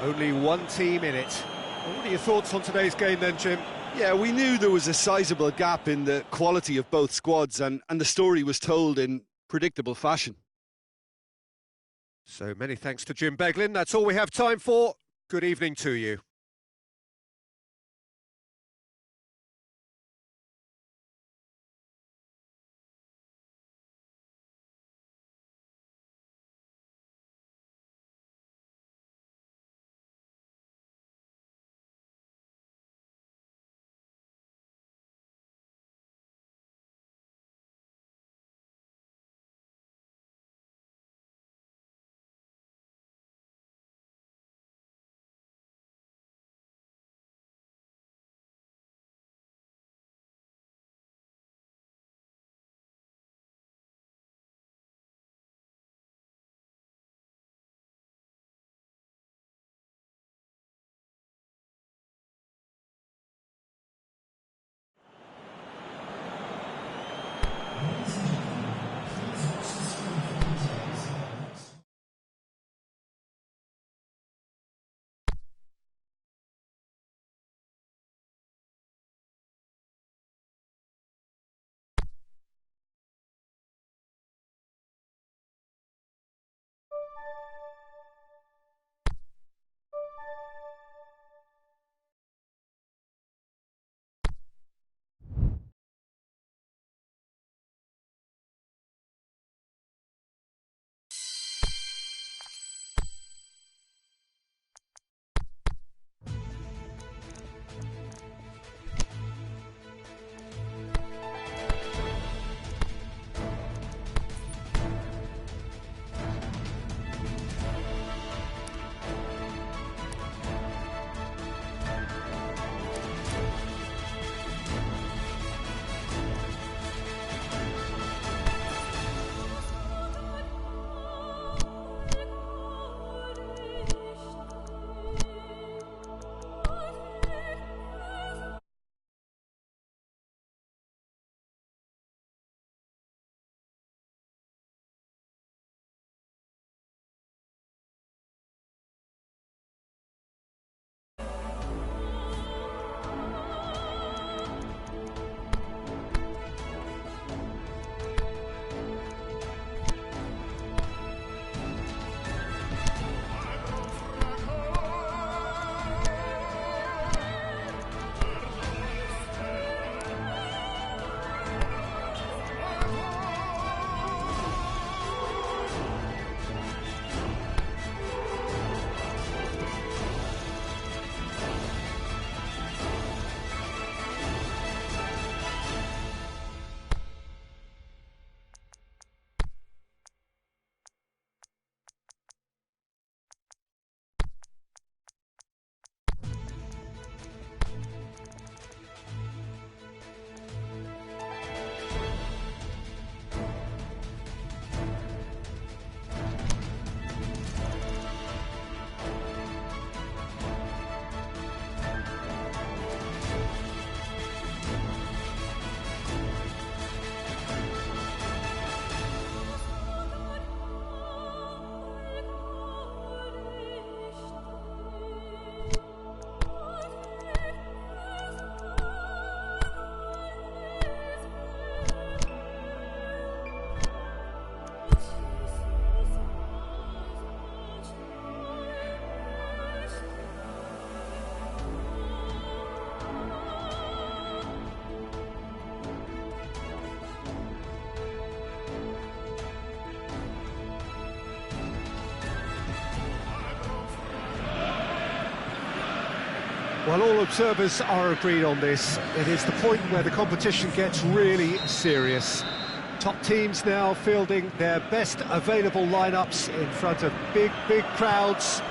Only one team in it. Well, what are your thoughts on today's game then, Jim? Yeah, we knew there was a sizable gap in the quality of both squads, and the story was told in predictable fashion. So many thanks to Jim Beglin. That's all we have time for. Good evening to you. Well, all observers are agreed on this. It is the point where the competition gets really serious. Top teams now fielding their best available lineups in front of big crowds.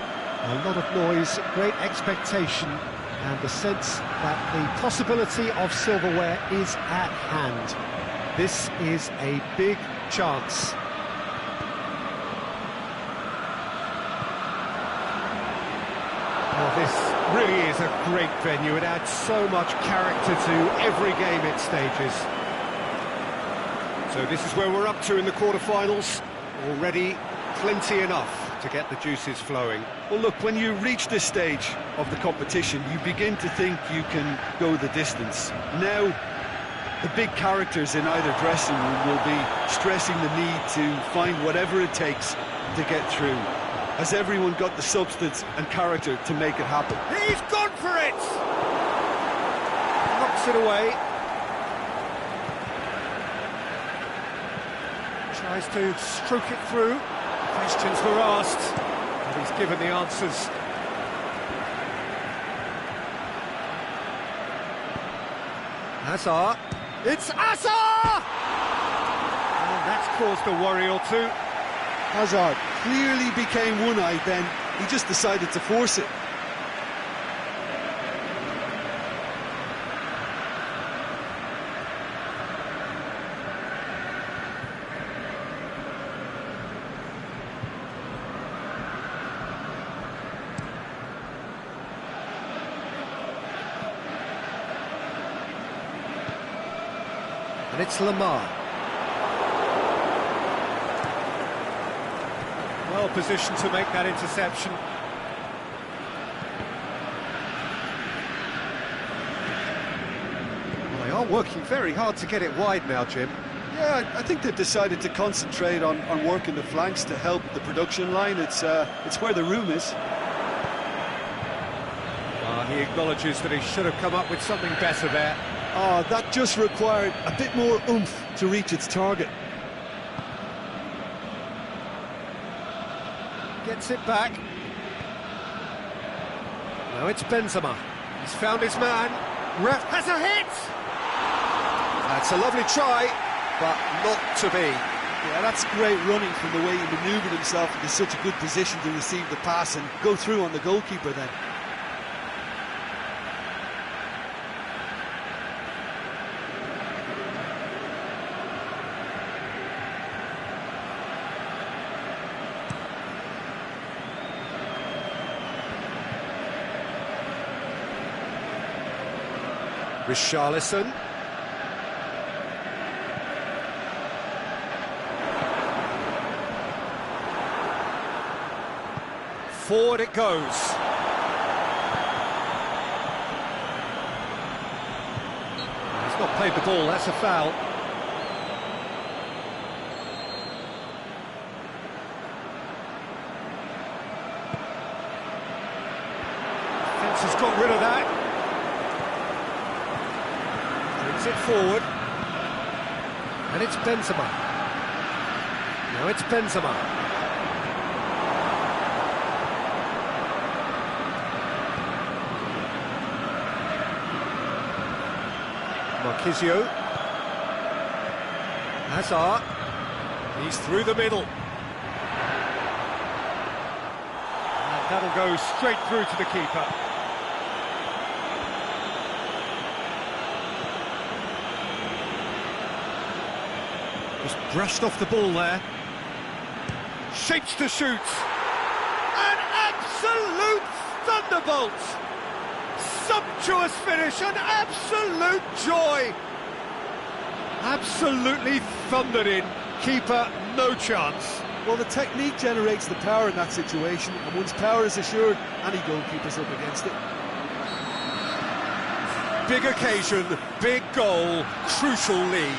A lot of noise, great expectation, and the sense that the possibility of silverware is at hand. This is a big chance. Well, this really is a great venue. It adds so much character to every game it stages. So this is where we're up to in the quarter-finals. Already plenty enough to get the juices flowing. Well, look, when you reach this stage of the competition, you begin to think you can go the distance. Now, the big characters in either dressing room will be stressing the need to find whatever it takes to get through. Has everyone got the substance and character to make it happen? He's gone for it! Knocks it away. Tries to stroke it through. Questions were asked, and he's given the answers. Hazard. It's Hazard! And that's caused a worry or two. Hazard clearly became one-eyed then. He just decided to force it. And it's Lamar. Well positioned to make that interception. Well, they are working very hard to get it wide now, Jim. Yeah, I think they've decided to concentrate on working the flanks to help the production line. It's where the room is. He acknowledges that he should have come up with something better there. Oh, that just required a bit more oomph to reach its target. Gets it back. Now it's Benzema. He's found his man. Ref has a hit! That's a lovely try, but not to be. Yeah, that's great running from the way he manoeuvred himself into such a good position to receive the pass and go through on the goalkeeper then. Richarlison. Forward it goes. He's not played the ball, that's a foul. Defence has got rid of that. Brings it forward. And it's Benzema. Now it's Benzema. Marquisio. Hazard. He's through the middle. And that'll go straight through to the keeper. Just brushed off the ball there. Shapes to shoot. An absolute thunderbolt. Sumptuous finish, an absolute joy. Absolutely thundered in. Keeper, no chance. Well, the technique generates the power in that situation, and once power is assured, any goalkeeper's up against it. Big occasion, big goal, crucial lead.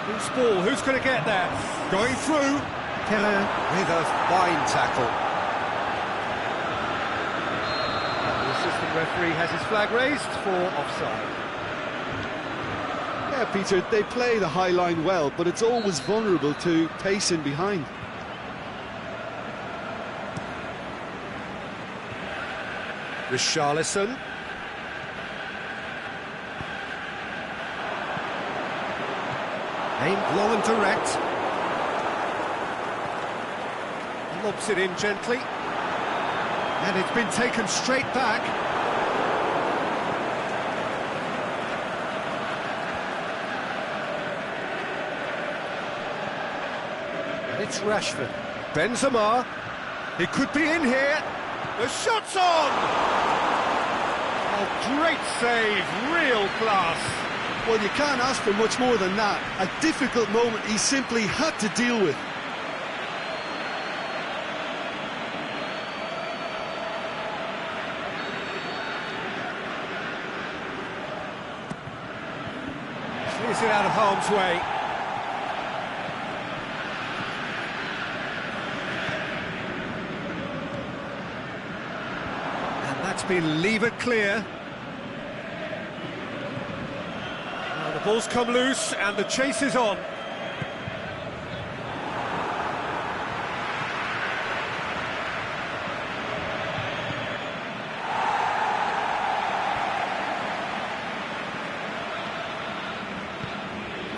Who's ball? Who's going to get that? Going through. Keller with a fine tackle. The referee has his flag raised for offside. Yeah, Peter, they play the high line well, but it's always vulnerable to pace in behind. Richarlison. Aimed long and direct. Lobs it in gently. And it's been taken straight back. And it's Rashford. Benzema. He could be in here. The shot's on! Oh, great save, real class. Well, you can't ask for much more than that. A difficult moment he simply had to deal with. Clears it out of harm's way. That's been levered clear. Now the ball's come loose and the chase is on.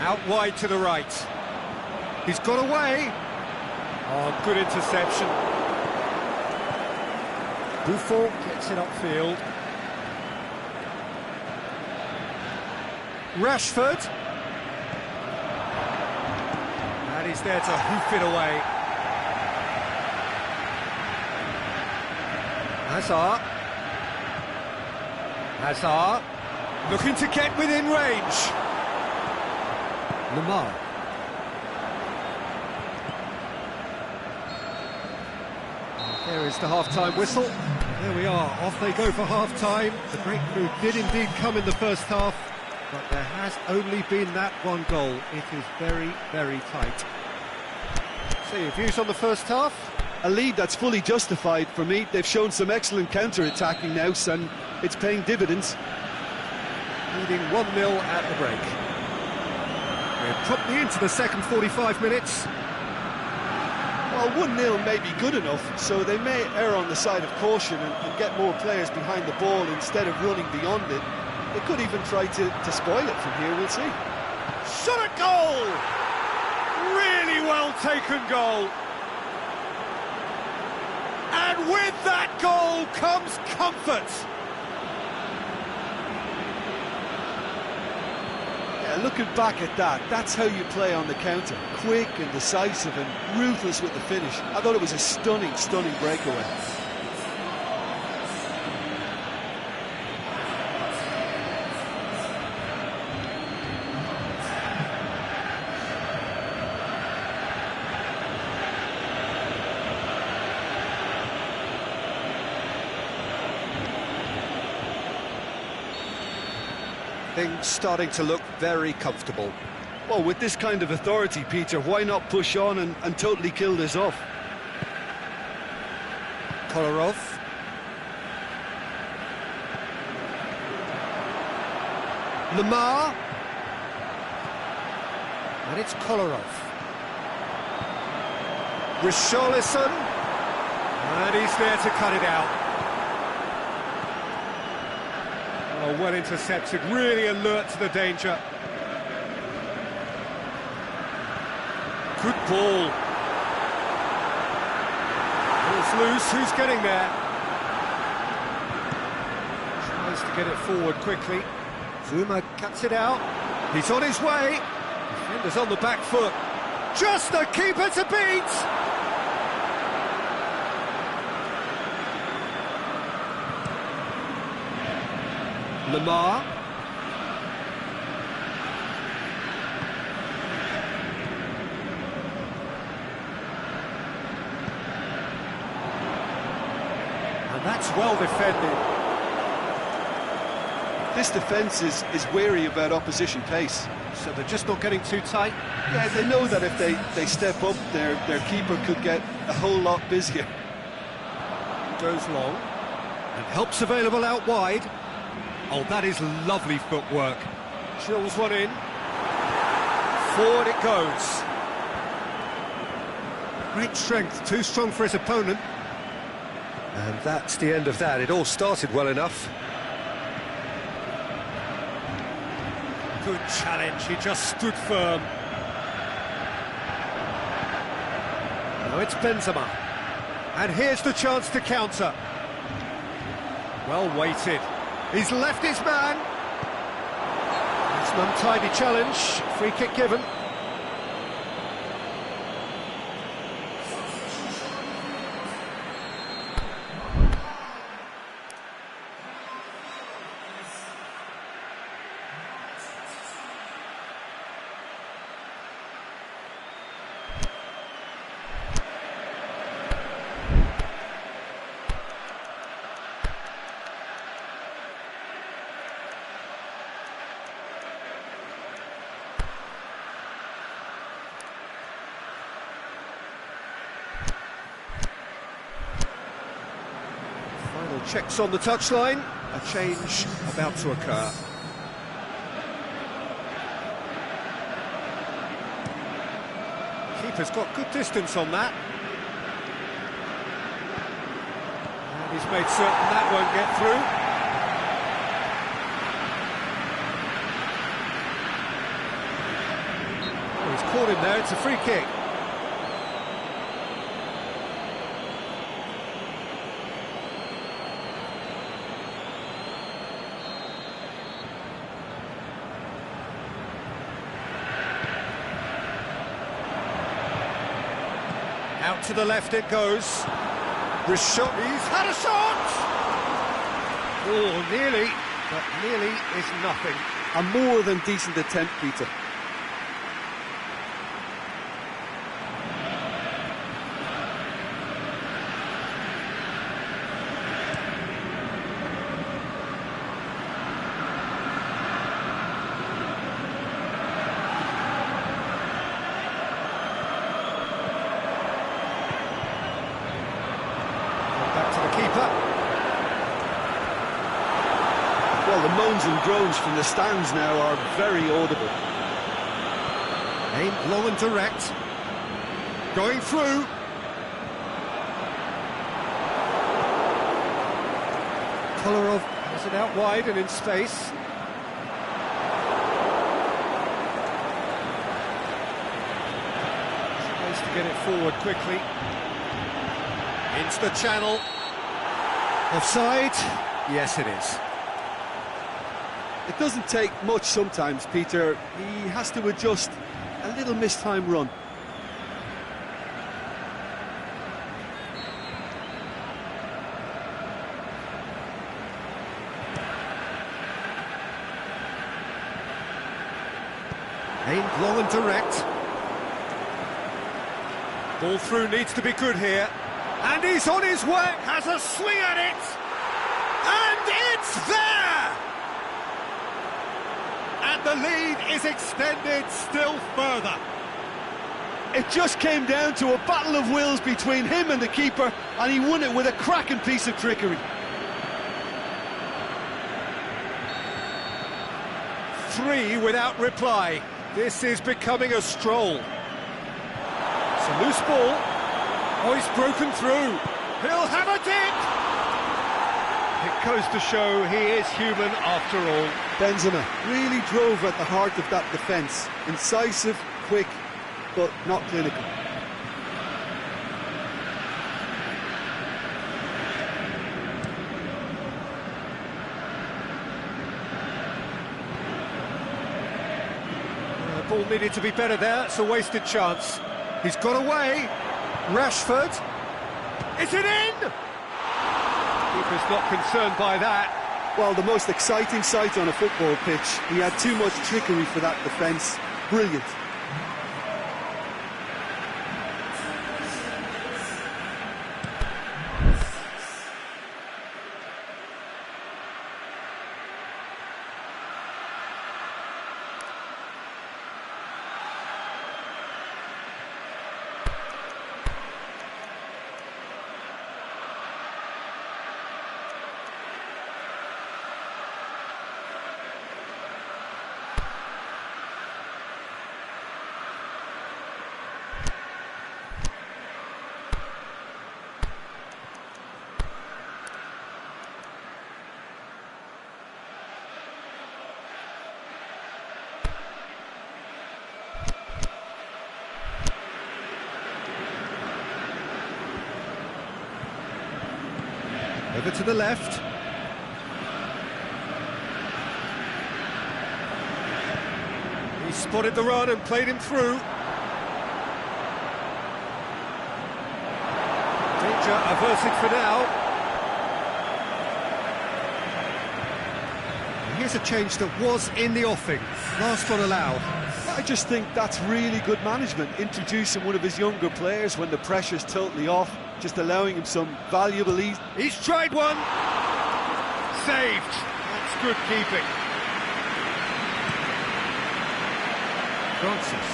Out wide to the right. He's got away. Oh, good interception. Buffon gets it upfield. Rashford. And he's there to hoof it away. Hazard. Looking to get within range. Lamar. There is the half-time whistle. There we are, off they go for half-time. The breakthrough did indeed come in the first half, but there has only been that one goal. It is very, very tight. So your views on the first half? A lead that's fully justified for me. They've shown some excellent counter-attacking now, and it's paying dividends. Leading 1-0 at the break. We're promptly into the second 45 minutes. Well, 1-0 may be good enough, so they may err on the side of caution and get more players behind the ball instead of running beyond it. They could even try to spoil it from here, we'll see. Shot at goal! Really well taken goal. And with that goal comes comfort. Looking back at that, that's how you play on the counter. Quick and decisive and ruthless with the finish. I thought it was a stunning, stunning breakaway. Things starting to look very comfortable. Well, with this kind of authority, Peter, why not push on and totally kill this off? Kolarov. Lamar. And it's Kolarov. Richarlison. And he's there to cut it out. Oh, well intercepted, really alert to the danger. Good ball. Ball's loose, who's getting there? Tries to get it forward quickly. Zuma cuts it out. He's on his way. Defender's on the back foot. Just the keeper to beat! Lamar. And that's well defended. This defence is wary about opposition pace. So they're just not getting too tight? Yeah, they know that if they step up, their keeper could get a whole lot busier. Goes long. And help's available out wide. Oh, that is lovely footwork. Chills one in. Forward it goes. Great strength, too strong for his opponent. And that's the end of that. It all started well enough. Good challenge, he just stood firm. Now it's Benzema. And here's the chance to counter. Well weighted. He's left his man. It's an untidy challenge. Free kick given. Final checks on the touchline. A change about to occur. Keeper's got good distance on that. And he's made certain that won't get through. Oh, he's caught him there, it's a free kick. Out to the left it goes. Rashot, he's had a shot! Oh, nearly, but nearly is nothing. A more than decent attempt, Peter. Well, the moans and groans from the stands now are very audible. Aimed long and direct. Going through. Kolarov has it out wide and in space. Space to get it forward quickly. Into the channel. Offside? Yes, it is. It doesn't take much sometimes, Peter. He has to adjust a little mistimed run. Aimed long and direct. Ball through needs to be good here. And he's on his way, has a swing at it. And it's there! And the lead is extended still further. It just came down to a battle of wills between him and the keeper, and he won it with a cracking piece of trickery. Three without reply. This is becoming a stroll. It's a loose ball. Oh, he's broken through. He'll have a dip! It goes to show he is human after all. Benzema really drove at the heart of that defence. Incisive, quick, but not clinical. The ball needed to be better there. It's a wasted chance. He's got away. Rashford. Is it in? Keeper's not concerned by that. Well, the most exciting sight on a football pitch. He had too much trickery for that defence. Brilliant. Over to the left. He spotted the run and played him through. Danger averted for now. Here's a change that was in the offing. Last one allowed. I just think that's really good management, introducing one of his younger players when the pressure's totally off, just allowing him some valuable ease. He's tried one. Saved. That's good keeping. Francis.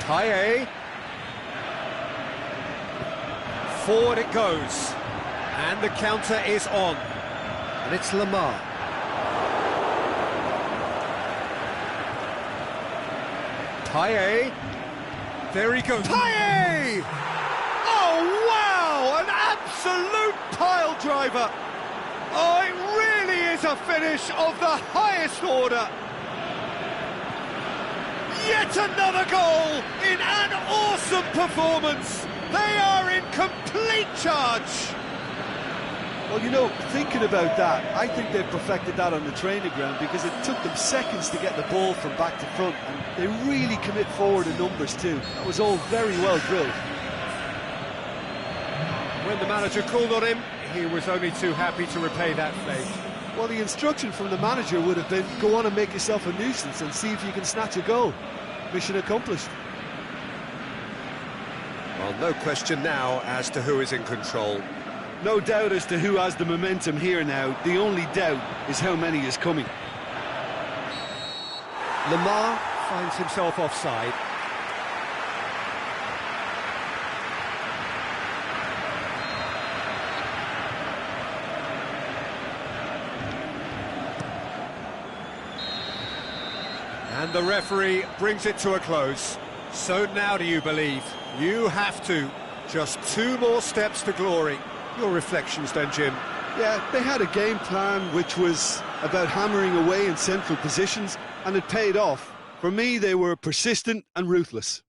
Payet. Forward it goes. And the counter is on. And it's Lamar. Payet. There he goes. Payet! Oh, wow! An absolute pile driver. Oh, it really is a finish of the highest order. Yet another goal in an awesome performance. They are in complete charge. Well, you know, thinking about that, I think they've perfected that on the training ground because it took them seconds to get the ball from back to front, and they really commit forward in numbers too. That was all very well drilled. When the manager called on him, he was only too happy to repay that favour. Well, the instruction from the manager would have been, go on and make yourself a nuisance and see if you can snatch a goal. Mission accomplished. Well, no question now as to who is in control. No doubt as to who has the momentum here now. The only doubt is how many is coming. Lamar finds himself offside. And the referee brings it to a close. So now do you believe? You have to. Just 2 more steps to glory. Your reflections then, Jim? Yeah, they had a game plan which was about hammering away in central positions, and it paid off. For me, they were persistent and ruthless.